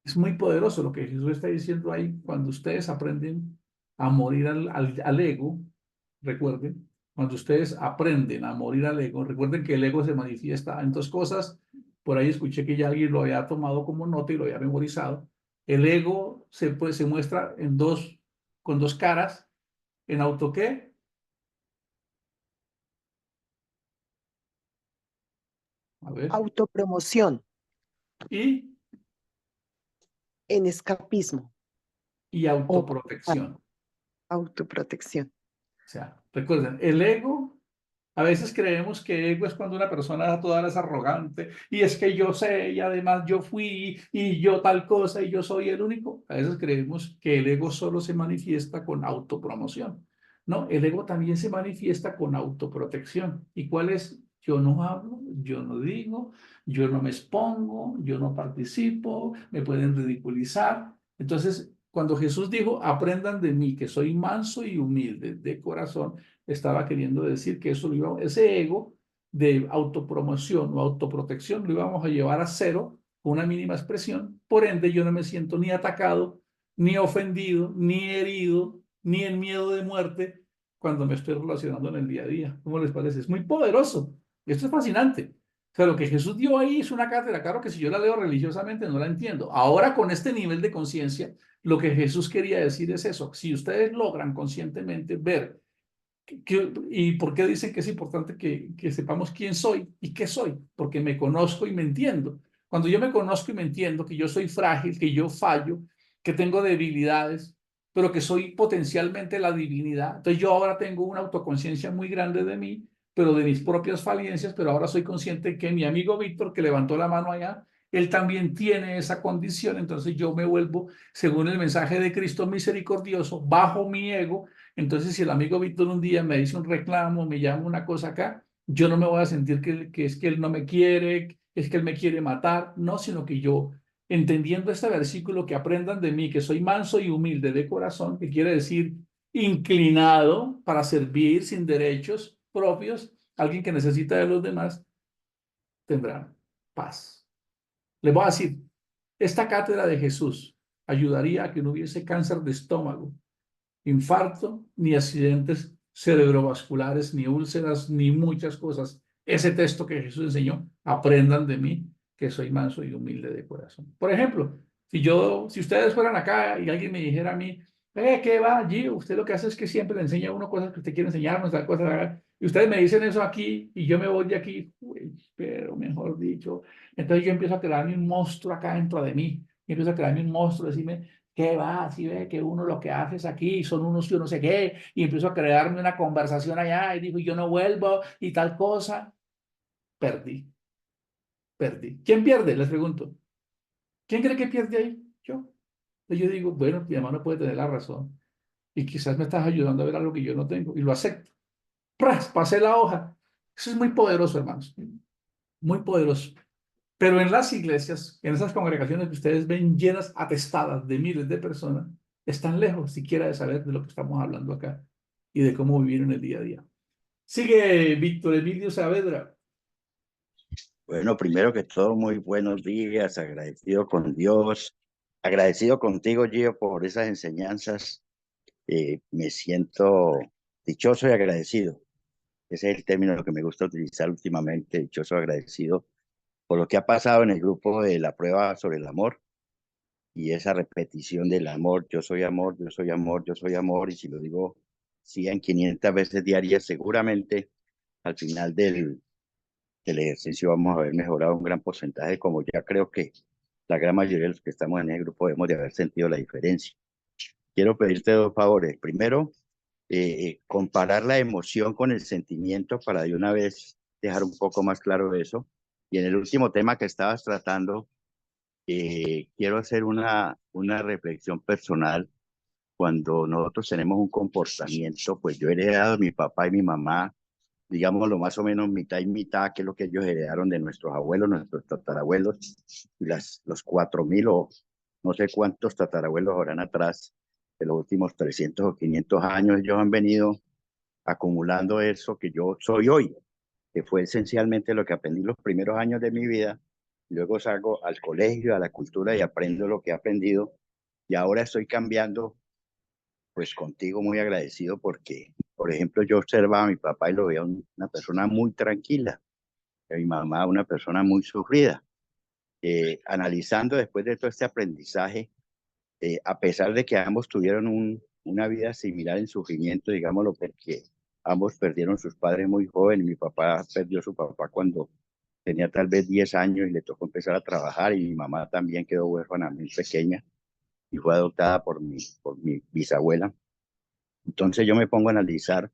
Es muy poderoso lo que Jesús está diciendo ahí. Cuando ustedes aprenden a morir al ego, recuerden, cuando ustedes aprenden a morir al ego, recuerden que el ego se manifiesta en dos cosas. Por ahí escuché que ya alguien lo había tomado como nota y lo había memorizado. El ego se muestra con dos caras. ¿En auto qué? A ver.
Autopromoción,
Y
en escapismo o
autoprotección.
autoprotección.
O sea, recuerden, el ego, a veces creemos que ego es cuando una persona toda es arrogante y es que yo sé y además yo fui y yo tal cosa y yo soy el único. A veces creemos que el ego solo se manifiesta con autopromoción. No, el ego también se manifiesta con autoprotección. ¿Y cuál es? Yo no hablo, yo no digo, yo no me expongo, yo no participo, me pueden ridiculizar. Entonces, cuando Jesús dijo, aprendan de mí, que soy manso y humilde de corazón, estaba queriendo decir que ese ego de autopromoción o autoprotección lo íbamos a llevar a cero con una mínima expresión. Por ende, yo no me siento ni atacado, ni ofendido, ni herido, ni en miedo de muerte cuando me estoy relacionando en el día a día. ¿Cómo les parece? Es muy poderoso. Esto es fascinante. O sea, lo que Jesús dio ahí es una cátedra. Claro que si yo la leo religiosamente no la entiendo. Ahora, con este nivel de conciencia, lo que Jesús quería decir es eso. Si ustedes logran conscientemente ver ¿y por qué dicen que es importante que sepamos quién soy y qué soy? Porque me conozco y me entiendo. Cuando yo me conozco y me entiendo que yo soy frágil, que yo fallo, que tengo debilidades, pero que soy potencialmente la divinidad. Entonces yo ahora tengo una autoconciencia muy grande de mí, pero de mis propias falencias, pero ahora soy consciente que mi amigo Víctor, que levantó la mano allá, él también tiene esa condición. Entonces yo me vuelvo, según el mensaje de Cristo misericordioso, bajo mi ego. Entonces, si el amigo Víctor un día me dice un reclamo, me llama una cosa acá, yo no me voy a sentir que es que él no me quiere, es que él me quiere matar, no, sino que yo, entendiendo este versículo, que aprendan de mí, que soy manso y humilde de corazón, que quiere decir inclinado para servir sin derechos propios, alguien que necesita de los demás, tendrá paz. Les voy a decir, esta cátedra de Jesús ayudaría a que no hubiese cáncer de estómago, infarto, ni accidentes cerebrovasculares, ni úlceras, ni muchas cosas. Ese texto que Jesús enseñó, aprendan de mí, que soy manso y humilde de corazón. Por ejemplo, si ustedes fueran acá y alguien me dijera a mí, ¿qué va allí? Usted lo que hace es que siempre le enseña a uno cosas que usted quiere enseñarnos, tal cosa, y ustedes me dicen eso aquí y yo me voy de aquí, pero mejor dicho, entonces yo empiezo a crearme un monstruo acá dentro de mí, y empiezo a crearme un monstruo, decirme, ¿qué va? Si ve que uno lo que hace es aquí, son unos yo no sé qué, y empiezo a crearme una conversación allá, y digo, yo no vuelvo, y tal cosa. Perdí. ¿Quién pierde? Les pregunto. ¿Quién cree que pierde ahí? Yo. Entonces yo digo, bueno, mi hermano puede tener la razón, y quizás me estás ayudando a ver algo que yo no tengo, y lo acepto. ¡Pras! Pasé la hoja. Eso es muy poderoso, hermanos. Muy poderoso. Pero en las iglesias, en esas congregaciones que ustedes ven llenas, atestadas de miles de personas, están lejos siquiera de saber de lo que estamos hablando acá y de cómo vivir en el día a día. Sigue Víctor Emilio Saavedra.
Bueno, primero que todo, muy buenos días, agradecido con Dios, agradecido contigo, Gio, por esas enseñanzas. Me siento dichoso y agradecido. Ese es el término que me gusta utilizar últimamente, dichoso, agradecido, por lo que ha pasado en el grupo de la prueba sobre el amor y esa repetición del amor, yo soy amor, yo soy amor, yo soy amor, y si lo digo 100, 500 veces diarias, seguramente al final del ejercicio vamos a haber mejorado un gran porcentaje, como ya creo que la gran mayoría de los que estamos en el grupo hemos de haber sentido la diferencia. Quiero pedirte dos favores. Primero, comparar la emoción con el sentimiento para de una vez dejar un poco más claro eso. Y en el último tema que estabas tratando, quiero hacer una reflexión personal. Cuando nosotros tenemos un comportamiento, pues yo he heredado de mi papá y mi mamá, digámoslo más o menos mitad y mitad, que es lo que ellos heredaron de nuestros abuelos, nuestros tatarabuelos, y los 4.000 o no sé cuántos tatarabuelos habrán atrás, de los últimos 300 o 500 años, ellos han venido acumulando eso que yo soy hoy, que fue esencialmente lo que aprendí los primeros años de mi vida. Luego salgo al colegio, a la cultura y aprendo lo que he aprendido. Y ahora estoy cambiando, pues contigo muy agradecido porque, por ejemplo, yo observaba a mi papá y lo veía una persona muy tranquila, y a mi mamá una persona muy sufrida. Analizando después de todo este aprendizaje, a pesar de que ambos tuvieron una vida similar en sufrimiento, digámoslo, porque ambos perdieron sus padres muy jóvenes. Mi papá perdió a su papá cuando tenía tal vez 10 años y le tocó empezar a trabajar, y mi mamá también quedó huérfana muy pequeña y fue adoptada por mi bisabuela. Entonces yo me pongo a analizar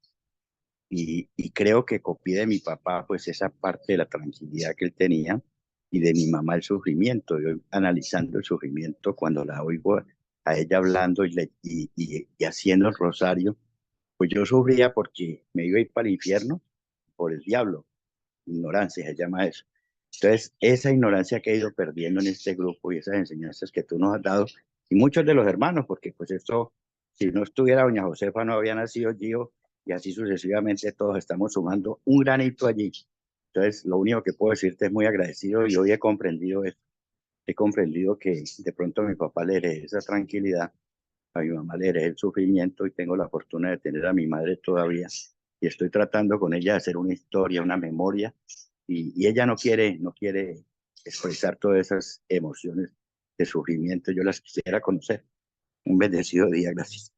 y creo que copié de mi papá pues esa parte de la tranquilidad que él tenía y de mi mamá el sufrimiento. Yo analizando el sufrimiento cuando la oigo a ella hablando y haciendo el rosario, pues yo sufría porque me iba a ir para el infierno por el diablo. Ignorancia se llama eso. Entonces, esa ignorancia que he ido perdiendo en este grupo y esas enseñanzas que tú nos has dado, y muchos de los hermanos, porque pues esto, si no estuviera doña Josefa, no había nacido Gio, y así sucesivamente todos estamos sumando un granito allí. Entonces, lo único que puedo decirte es muy agradecido, y hoy he comprendido esto. He comprendido que de pronto a mi papá le heredé esa tranquilidad, a mi mamá le heredé el sufrimiento, y tengo la fortuna de tener a mi madre todavía, y estoy tratando con ella de hacer una historia, una memoria, y ella no quiere expresar todas esas emociones de sufrimiento. Yo las quisiera conocer. Un bendecido día, gracias.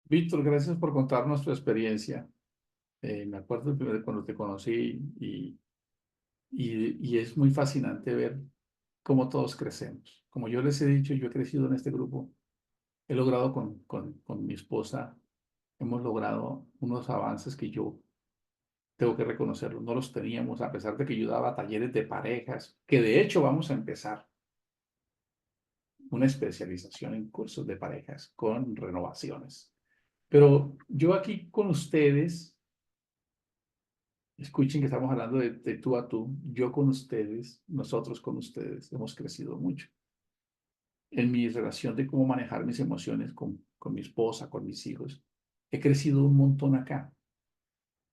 Víctor, gracias por contarnos tu experiencia. Me acuerdo primero cuando te conocí y es muy fascinante ver cómo todos crecemos. Como yo les he dicho, yo he crecido en este grupo. He logrado con mi esposa, hemos logrado unos avances que yo tengo que reconocerlo, no los teníamos, a pesar de que yo daba talleres de parejas, que de hecho vamos a empezar una especialización en cursos de parejas con renovaciones. Pero yo aquí con ustedes, escuchen que estamos hablando de tú a tú, yo con ustedes, nosotros con ustedes, hemos crecido mucho en mi relación de cómo manejar mis emociones con mi esposa, con mis hijos. He crecido un montón acá.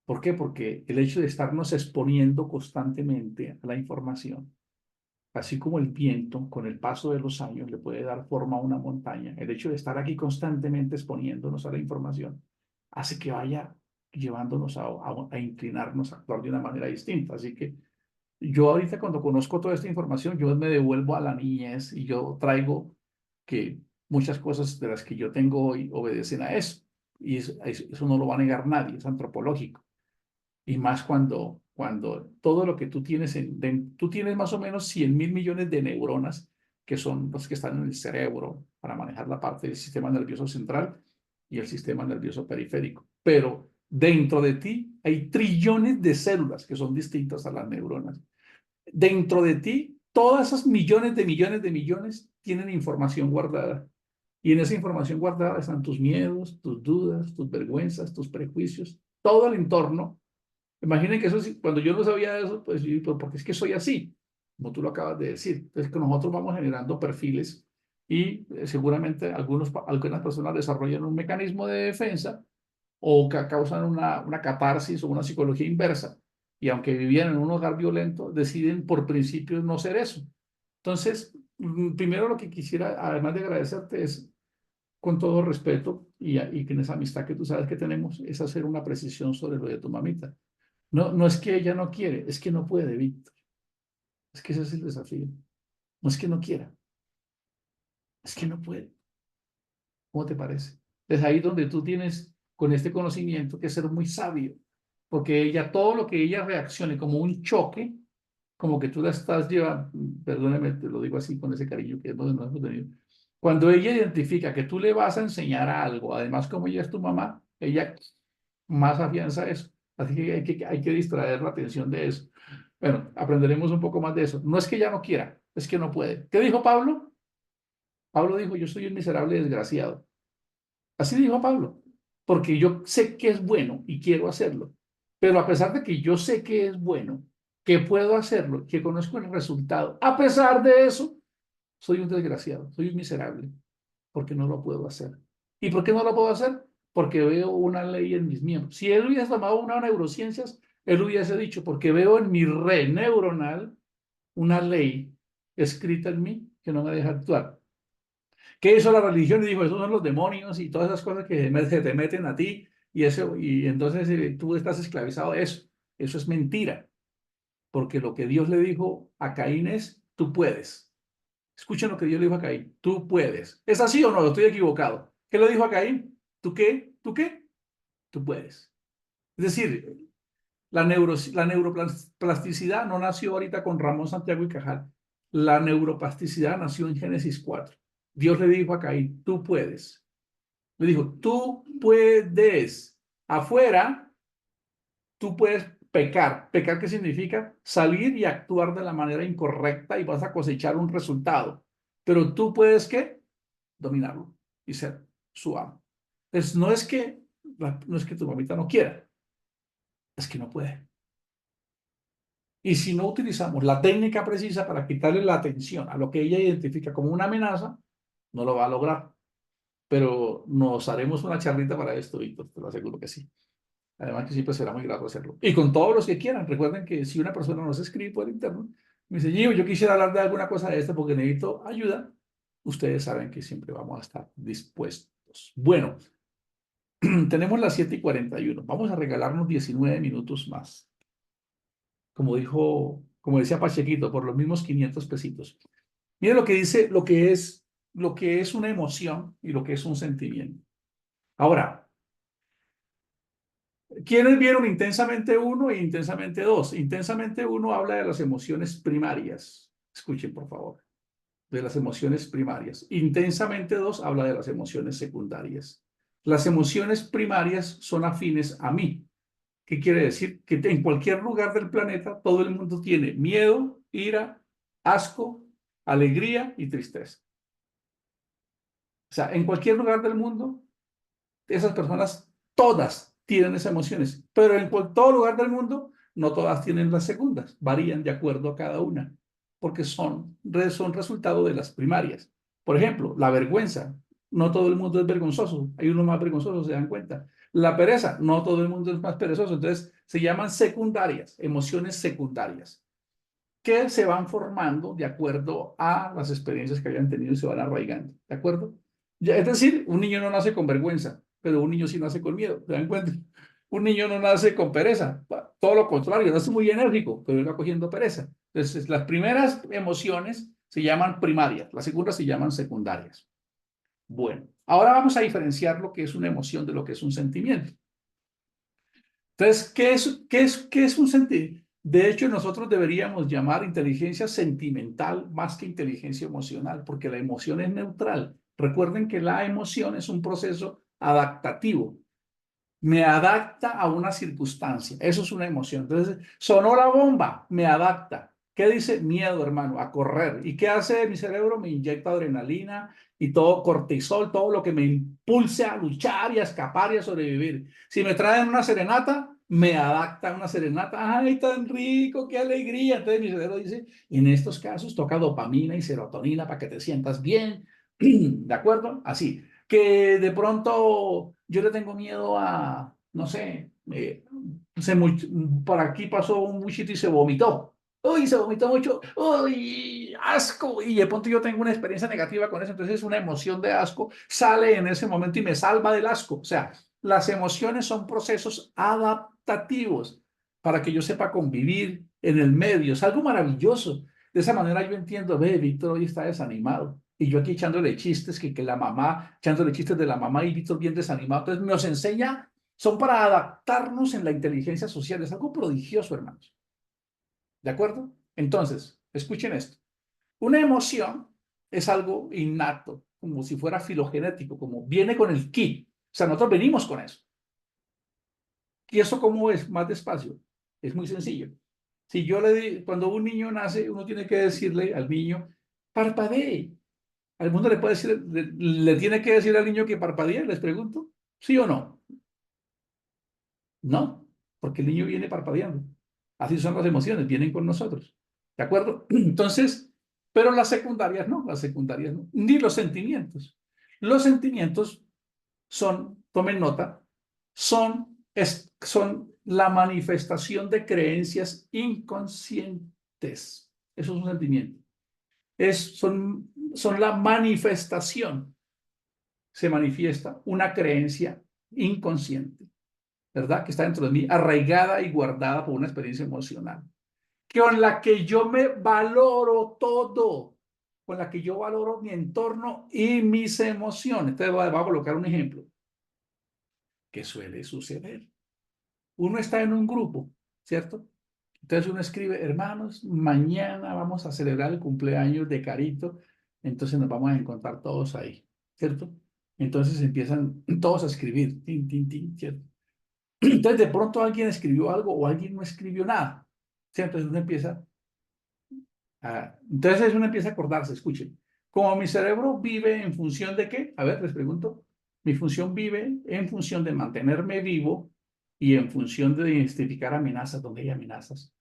¿Por qué? Porque el hecho de estarnos exponiendo constantemente a la información, así como el viento, con el paso de los años, le puede dar forma a una montaña, el hecho de estar aquí constantemente exponiéndonos a la información, hace que vaya llevándonos a inclinarnos a actuar de una manera distinta. Así que yo ahorita cuando conozco toda esta información, yo me devuelvo a la niñez y yo traigo que muchas cosas de las que yo tengo hoy obedecen a eso. Y eso no lo va a negar nadie, es antropológico. Y más cuando todo lo que tú tienes, tú tienes más o menos 100.000 millones de neuronas, que son los que están en el cerebro para manejar la parte del sistema nervioso central y el sistema nervioso periférico. Pero dentro de ti hay trillones de células que son distintas a las neuronas. Dentro de ti, todas esas millones de millones de millones tienen información guardada. Y en esa información guardada están tus miedos, tus dudas, tus vergüenzas, tus prejuicios, todo el entorno. Imaginen que eso, cuando yo no sabía eso, pues yo digo, porque es que soy así, como tú lo acabas de decir. Entonces, que nosotros vamos generando perfiles y seguramente algunas personas desarrollan un mecanismo de defensa o que causan una catarsis o una psicología inversa. Y aunque vivían en un hogar violento, deciden por principios no ser eso. Entonces, primero lo que quisiera, además de agradecerte, es con todo respeto y con esa amistad que tú sabes que tenemos, es hacer una precisión sobre lo de tu mamita. No, no es que ella no quiere, es que no puede, Víctor. Es que ese es el desafío. No es que no quiera, es que no puede. ¿Cómo te parece? Es ahí donde tú tienes, con este conocimiento, que ser muy sabio, porque ella, todo lo que ella reaccione como un choque, como que tú la estás llevando, perdóname, te lo digo así con ese cariño que hemos tenido. Cuando ella identifica que tú le vas a enseñar algo, además como ella es tu mamá, ella más afianza eso. Así que hay que distraer la atención de eso. Bueno, aprenderemos un poco más de eso. No es que ella no quiera, es que no puede. ¿Qué dijo Pablo? Pablo dijo, yo soy un miserable desgraciado. Así dijo Pablo, porque yo sé que es bueno y quiero hacerlo. Pero a pesar de que yo sé que es bueno, que puedo hacerlo, que conozco el resultado, a pesar de eso, soy un desgraciado, soy un miserable, porque no lo puedo hacer. ¿Y por qué no lo puedo hacer? Porque veo una ley en mis miembros. Si él hubiese tomado una neurociencias, él hubiese dicho, porque veo en mi red neuronal una ley escrita en mí que no me deja actuar. ¿Qué hizo la religión? Y dijo, esos son los demonios y todas esas cosas que te meten a ti y entonces tú estás esclavizado de eso. Eso es mentira, porque lo que Dios le dijo a Caín es, tú puedes. Escuchen lo que Dios le dijo a Caín, tú puedes. ¿Es así o no? Estoy equivocado. ¿Qué le dijo a Caín? ¿Tú qué? ¿Tú qué? Tú puedes. Es decir, la neuroplasticidad no nació ahorita con Ramón Santiago y Cajal. La neuroplasticidad nació en Génesis 4. Dios le dijo a Caín, tú puedes. Le dijo, tú puedes. Afuera, tú puedes pecar. ¿Pecar qué significa? Salir y actuar de la manera incorrecta y vas a cosechar un resultado. Pero tú puedes, ¿qué? Dominarlo y ser su amo. Entonces, no es que tu mamita no quiera, es que no puede. Y si no utilizamos la técnica precisa para quitarle la atención a lo que ella identifica como una amenaza, no lo va a lograr. Pero nos haremos una charlita para esto, Víctor, te lo aseguro que sí. Además que siempre será muy grato hacerlo. Y con todos los que quieran. Recuerden que si una persona nos escribe por interno, me dice, Gio, yo quisiera hablar de alguna cosa de esto porque necesito ayuda, ustedes saben que siempre vamos a estar dispuestos. Bueno, tenemos las 7:41. Vamos a regalarnos 19 minutos más. Como decía Pachequito, por los mismos 500 pesitos. Miren lo que dice, lo que es una emoción y lo que es un sentimiento. Ahora, ¿quiénes vieron Intensamente 1 e Intensamente 2? Intensamente 1 habla de las emociones primarias. Escuchen, por favor. De las emociones primarias. Intensamente 2 habla de las emociones secundarias. Las emociones primarias son afines a mí. ¿Qué quiere decir? Que en cualquier lugar del planeta todo el mundo tiene miedo, ira, asco, alegría y tristeza. O sea, en cualquier lugar del mundo, esas personas todas tienen esas emociones, pero en todo lugar del mundo no todas tienen las segundas, varían de acuerdo a cada una, porque son resultado de las primarias. Por ejemplo, la vergüenza. No todo el mundo es vergonzoso, hay unos más vergonzosos, se dan cuenta. La pereza, no todo el mundo es más perezoso, entonces se llaman secundarias, emociones secundarias, que se van formando de acuerdo a las experiencias que hayan tenido y se van arraigando, ¿de acuerdo? Ya, es decir, un niño no nace con vergüenza, pero un niño sí nace con miedo, ¿se dan cuenta? Un niño no nace con pereza, todo lo contrario, nace muy enérgico, pero va cogiendo pereza. Entonces, las primeras emociones se llaman primarias, las segundas se llaman secundarias. Bueno, ahora vamos a diferenciar lo que es una emoción de lo que es un sentimiento. Entonces, ¿qué es un sentimiento? De hecho, nosotros deberíamos llamar inteligencia sentimental más que inteligencia emocional, porque la emoción es neutral. Recuerden que la emoción es un proceso adaptativo. Me adapta a una circunstancia. Eso es una emoción. Entonces, sonó la bomba, me adapta. ¿Qué dice? Miedo, hermano, a correr. ¿Y qué hace mi cerebro? Me inyecta adrenalina y todo cortisol, todo lo que me impulse a luchar y a escapar y a sobrevivir. Si me traen una serenata, me adapta a una serenata. ¡Ay, tan rico! ¡Qué alegría! Entonces mi cerebro dice, en estos casos toca dopamina y serotonina para que te sientas bien. ¿De acuerdo? Así. Que de pronto yo le tengo miedo a, no sé, por aquí pasó un muchito y se vomitó. Uy, se vomitó mucho. Uy, asco. Y de pronto yo tengo una experiencia negativa con eso. Entonces una emoción de asco sale en ese momento y me salva del asco. O sea, las emociones son procesos adaptativos para que yo sepa convivir en el medio. Es algo maravilloso. De esa manera yo entiendo, ve, Víctor hoy está desanimado. Y yo aquí echándole chistes, que la mamá, echándole chistes de la mamá y Víctor bien desanimado. Entonces nos enseña son para adaptarnos en la inteligencia social. Es algo prodigioso, hermanos. ¿De acuerdo? Entonces, escuchen esto. Una emoción es algo innato, como si fuera filogenético, como viene con el ki. O sea, nosotros venimos con eso. ¿Y eso cómo es? Más despacio. Es muy sencillo. Si yo cuando un niño nace, uno tiene que decirle al niño, parpadee. ¿Al mundo le puede decir, le tiene que decir al niño que parpadee? Les pregunto. ¿Sí o no? No, porque el niño viene parpadeando. Así son las emociones, vienen con nosotros. ¿De acuerdo? Entonces, pero las secundarias no, ni los sentimientos. Los sentimientos son, tomen nota, son la manifestación de creencias inconscientes. Eso es un sentimiento. Son la manifestación. Se manifiesta una creencia inconsciente, ¿verdad? Que está dentro de mí, arraigada y guardada por una experiencia emocional, con la que yo me valoro todo, con la que yo valoro mi entorno y mis emociones. Entonces voy a colocar un ejemplo que suele suceder. Uno está en un grupo, ¿cierto? Entonces uno escribe, hermanos, mañana vamos a celebrar el cumpleaños de Carito, entonces nos vamos a encontrar todos ahí, ¿cierto? Entonces empiezan todos a escribir, tin, tin, tin, ¿cierto? Entonces de pronto alguien escribió algo o alguien no escribió nada, ¿cierto? Entonces uno empieza a acordarse, escuchen, como mi cerebro vive en función de qué, a ver, les pregunto, mi función vive en función de mantenerme vivo y en función de identificar amenazas donde hay amenazas.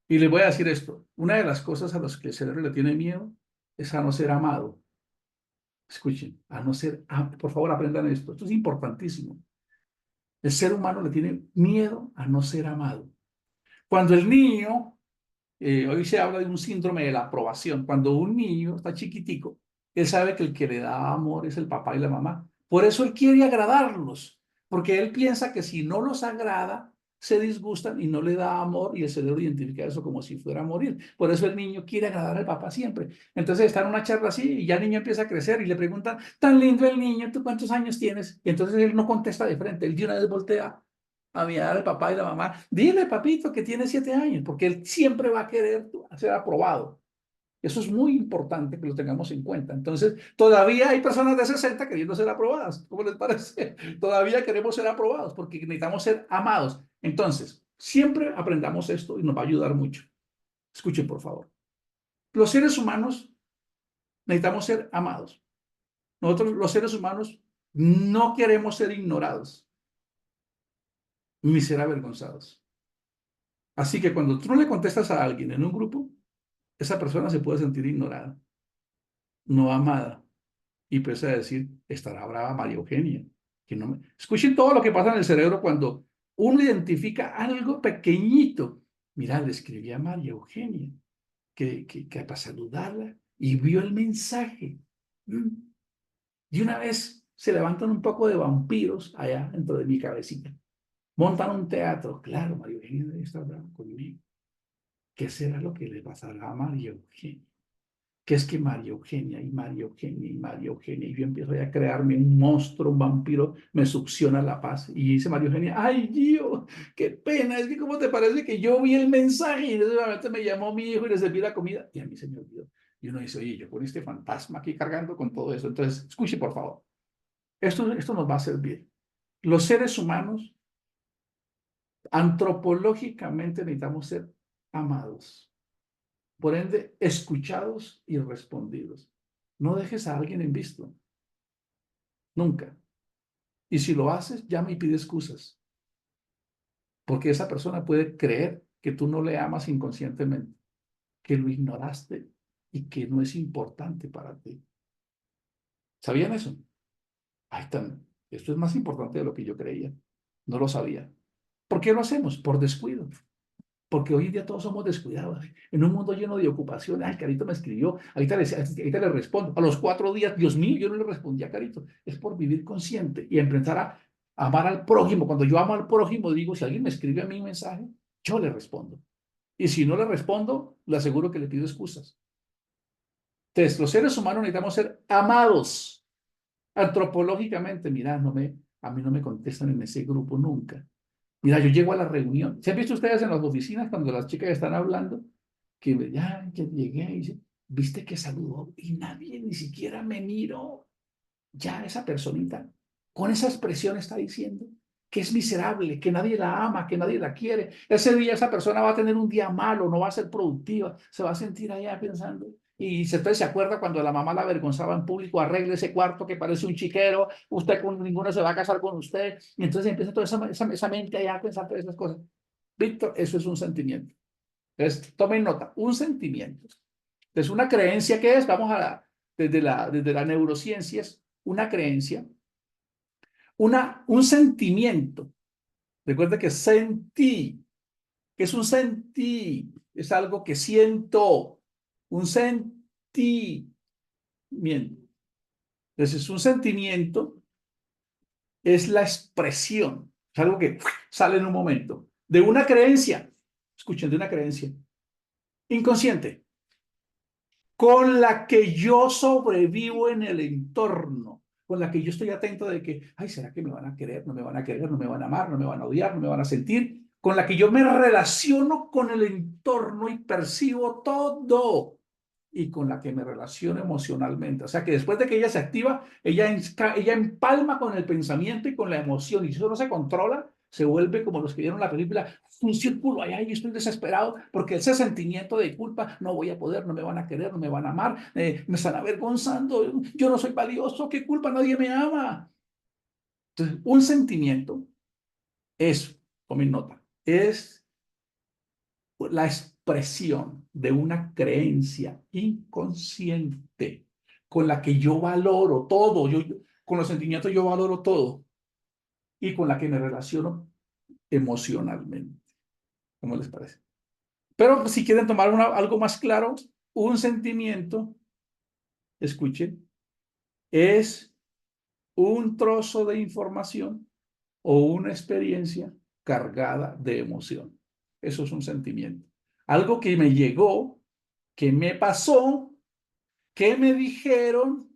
Y les voy a decir esto, una de las cosas a las que el cerebro le tiene miedo es a no ser amado. Escuchen, a no ser, por favor aprendan esto es importantísimo. El ser humano le tiene miedo a no ser amado. Cuando el niño, hoy se habla de un síndrome de la aprobación, cuando un niño está chiquitico, él sabe que el que le da amor es el papá y la mamá. Por eso él quiere agradarlos, porque él piensa que si no los agrada, se disgustan y no le da amor y el cerebro identifica eso como si fuera a morir. Por eso el niño quiere agradar al papá siempre. Entonces está en una charla así y ya el niño empieza a crecer y le preguntan, tan lindo el niño, ¿tú cuántos años tienes? Y entonces él no contesta de frente, él de una vez voltea a mirar al papá y la mamá, dile papito que tiene 7 años, porque él siempre va a querer ser aprobado. Eso es muy importante que lo tengamos en cuenta. Entonces, todavía hay personas de 60 queriendo ser aprobadas. ¿Cómo les parece? Todavía queremos ser aprobados porque necesitamos ser amados. Entonces, siempre aprendamos esto y nos va a ayudar mucho. Escuchen, por favor. Los seres humanos necesitamos ser amados. Nosotros, los seres humanos, no queremos ser ignorados ni ser avergonzados. Así que cuando tú no le contestas a alguien en un grupo, esa persona se puede sentir ignorada, no amada, y empieza a decir, estará brava María Eugenia. Que no me... Escuchen todo lo que pasa en el cerebro cuando uno identifica algo pequeñito. Mira, le escribí a María Eugenia, que para saludarla, y vio el mensaje. De una vez se levantan un poco de vampiros allá dentro de mi cabecita. Montan un teatro. Claro, María Eugenia debe estar brava conmigo. ¿Qué será lo que le pasará a María Eugenia? Que es que María Eugenia y María Eugenia y María Eugenia, y yo empiezo a crearme un monstruo, un vampiro, me succiona la paz. Y dice María Eugenia, ay, Gio, qué pena, es que ¿cómo te parece que yo vi el mensaje? Y en ese momento me llamó mi hijo y le serví la comida, y a mí se me olvidó. Y uno dice, oye, yo con este fantasma aquí cargando con todo eso. Entonces, escuche, por favor. Esto nos va a servir. Los seres humanos, antropológicamente, necesitamos ser amados. Por ende, escuchados y respondidos. No dejes a alguien en visto. Nunca. Y si lo haces, llama y pide excusas. Porque esa persona puede creer que tú no le amas inconscientemente, que lo ignoraste y que no es importante para ti. ¿Sabían eso? Ahí están. Esto es más importante de lo que yo creía. No lo sabía. ¿Por qué lo hacemos? Por descuido. Porque hoy en día todos somos descuidados. En un mundo lleno de ocupaciones. Ay, Carito me escribió. Ahorita le respondo. A los 4 días, Dios mío, yo no le respondí a Carito. Es por vivir consciente y empezar a amar al prójimo. Cuando yo amo al prójimo, digo, si alguien me escribe a mí un mensaje, yo le respondo. Y si no le respondo, le aseguro que le pido excusas. Entonces, los seres humanos necesitamos ser amados. Antropológicamente, mirá, no me a mí no me contestan en ese grupo nunca. Mira, yo llego a la reunión. ¿Se han visto ustedes en las oficinas cuando las chicas están hablando? Que ya llegué y dice, ¿viste que saludó? Y nadie ni siquiera me miró. Ya esa personita, con esa expresión está diciendo que es miserable, que nadie la ama, que nadie la quiere. Ese día esa persona va a tener un día malo, no va a ser productiva, se va a sentir allá pensando. Y entonces se acuerda cuando la mamá la avergonzaba en público, arregle ese cuarto que parece un chiquero, usted con ninguno se va a casar con usted. Y entonces empieza toda esa mente allá a pensar todas esas cosas. Víctor, eso es un sentimiento. Entonces, tomen nota, un sentimiento. Es una creencia que es, vamos a desde la neurociencia, es una creencia, un sentimiento. Recuerda que sentí, que es un sentí, es algo que siento, un sentimiento. Entonces, un sentimiento es la expresión, es algo que sale en un momento, de una creencia, escuchen, de una creencia inconsciente, con la que yo sobrevivo en el entorno, con la que yo estoy atento de que, ay, ¿será que me van a querer? ¿No me van a querer? ¿No me van a amar? ¿No me van a odiar? ¿No me van a sentir? Con la que yo me relaciono con el entorno y percibo todo. Y con la que me relaciono emocionalmente. O sea que después de que ella se activa, ella empalma con el pensamiento y con la emoción. Y si eso no se controla, se vuelve como los que vieron la película, un círculo allá y estoy desesperado porque ese sentimiento de culpa, no voy a poder, no me van a querer, no me van a amar, me están avergonzando, yo no soy valioso, qué culpa, nadie me ama. Entonces, un sentimiento es, tomen nota, es la expresión de una creencia inconsciente con la que yo valoro todo, con los sentimientos yo valoro todo y con la que me relaciono emocionalmente. ¿Cómo les parece? Pero si quieren tomar algo más claro, un sentimiento, escuchen, es un trozo de información o una experiencia cargada de emoción. Eso es un sentimiento. Algo que me llegó, que me pasó, que me dijeron,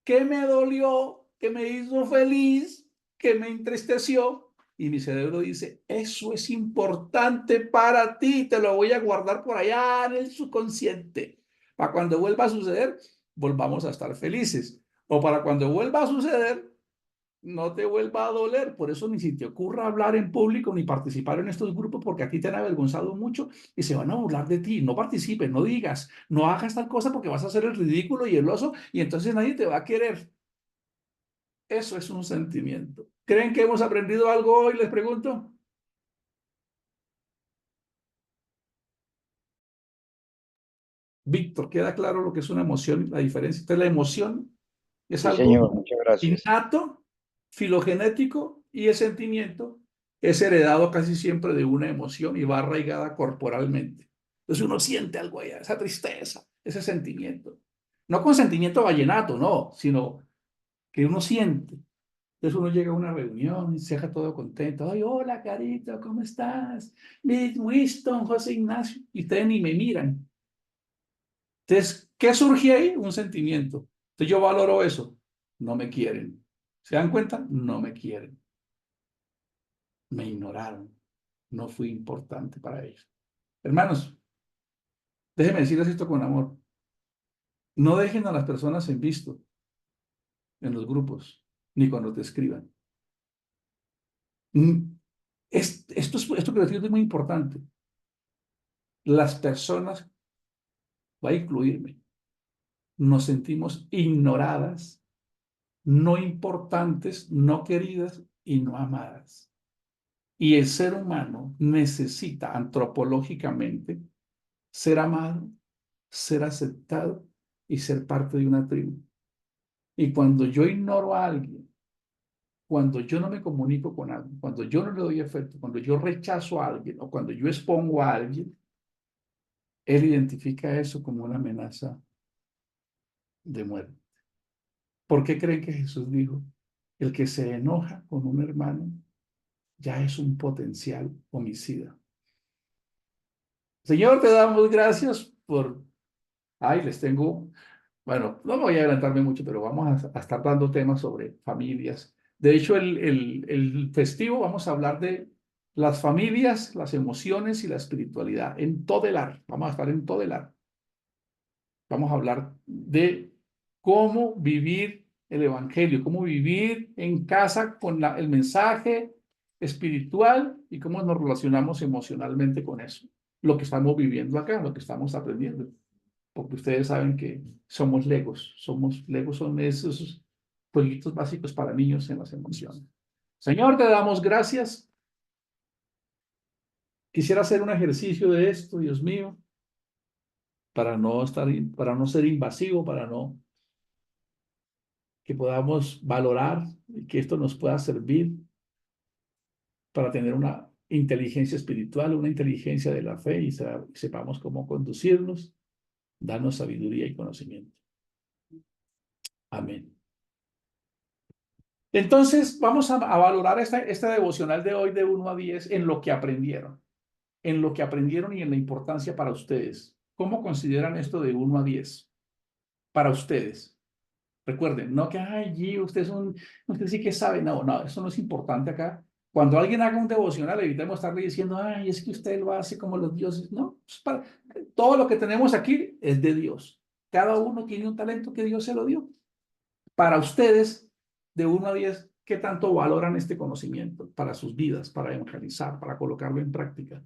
que me dolió, que me hizo feliz, que me entristeció. Y mi cerebro dice, eso es importante para ti, te lo voy a guardar por allá en el subconsciente. Para cuando vuelva a suceder, volvamos a estar felices. O para cuando vuelva a suceder, no te vuelva a doler. Por eso ni si te ocurra hablar en público ni participar en estos grupos, porque aquí te han avergonzado mucho y se van a burlar de ti. No participes, no digas, no hagas tal cosa porque vas a hacer el ridículo y el oso y entonces nadie te va a querer. Eso es un sentimiento. ¿Creen que hemos aprendido algo hoy? Les pregunto. Víctor, ¿queda claro lo que es una emoción, la diferencia? Entonces, la emoción es
Sí,
algo
señor, muchas gracias.
innato, filogenético, y el sentimiento es heredado casi siempre de una emoción y va arraigada corporalmente. Entonces uno siente algo allá, esa tristeza, ese sentimiento. No con sentimiento vallenato, no, sino que uno siente. Entonces uno llega a una reunión y se deja todo contento. Ay, hola, Carito, ¿cómo estás? Winston, José Ignacio. Y ustedes ni me miran. Entonces, ¿qué surge ahí? Un sentimiento. Entonces yo valoro eso. No me quieren. ¿Se dan cuenta? No me quieren. Me ignoraron. No fui importante para ellos. Hermanos, déjenme decirles esto con amor. No dejen a las personas en visto en los grupos, ni cuando te escriban. Esto que les digo es muy importante. Las personas, va a incluirme, nos sentimos ignoradas, no importantes, no queridas y no amadas. Y el ser humano necesita antropológicamente ser amado, ser aceptado y ser parte de una tribu. Y cuando yo ignoro a alguien, cuando yo no me comunico con alguien, cuando yo no le doy afecto, cuando yo rechazo a alguien o cuando yo expongo a alguien, él identifica eso como una amenaza de muerte. ¿Por qué creen que Jesús dijo? El que se enoja con un hermano ya es un potencial homicida. Señor, te damos gracias por... Ay, les tengo... Bueno, no voy a adelantarme mucho, pero vamos a estar dando temas sobre familias De hecho, el festivo vamos a hablar de las familias, las emociones y la espiritualidad en todo el ar. Vamos a estar en todo el ar. Vamos a hablar de cómo vivir el evangelio, cómo vivir en casa con el mensaje espiritual y cómo nos relacionamos emocionalmente con eso. Lo que estamos viviendo acá, lo que estamos aprendiendo. Porque ustedes saben que somos legos. Legos son esos jueguitos básicos para niños en las emociones. Señor, te damos gracias. Quisiera hacer un ejercicio de esto, Dios mío, para no ser invasivo, que podamos valorar y que esto nos pueda servir para tener una inteligencia espiritual, una inteligencia de la fe y sepamos cómo conducirnos, darnos sabiduría y conocimiento. Amén. Entonces, vamos a valorar esta devocional de hoy de 1 a 10 en lo que aprendieron y en la importancia para ustedes. ¿Cómo consideran esto de 1 a 10 para ustedes? Recuerden, no que, ay, Gio, usted sí que sabe. No, eso no es importante acá. Cuando alguien haga un devocional, evitemos estarle diciendo, ay, es que usted lo hace como los dioses. No, todo lo que tenemos aquí es de Dios. Cada uno tiene un talento que Dios se lo dio. Para ustedes, de 1 a 10, ¿qué tanto valoran este conocimiento para sus vidas, para evangelizar, para colocarlo en práctica?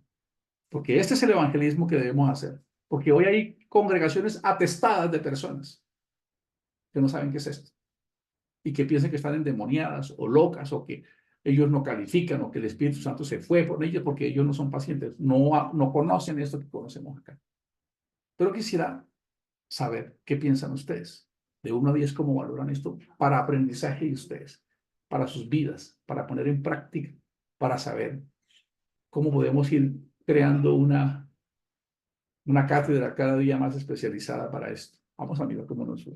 Porque este es el evangelismo que debemos hacer. Porque hoy hay congregaciones atestadas de personas que no saben qué es esto y que piensan que están endemoniadas o locas o que ellos no califican o que el Espíritu Santo se fue por ellos porque ellos no son pacientes, no conocen esto que conocemos acá. Pero quisiera saber qué piensan ustedes. De 1 a 10, ¿cómo valoran esto para aprendizaje de ustedes, para sus vidas, para poner en práctica, para saber cómo podemos ir creando una cátedra cada día más especializada para esto? Vamos a mirar cómo nos fue.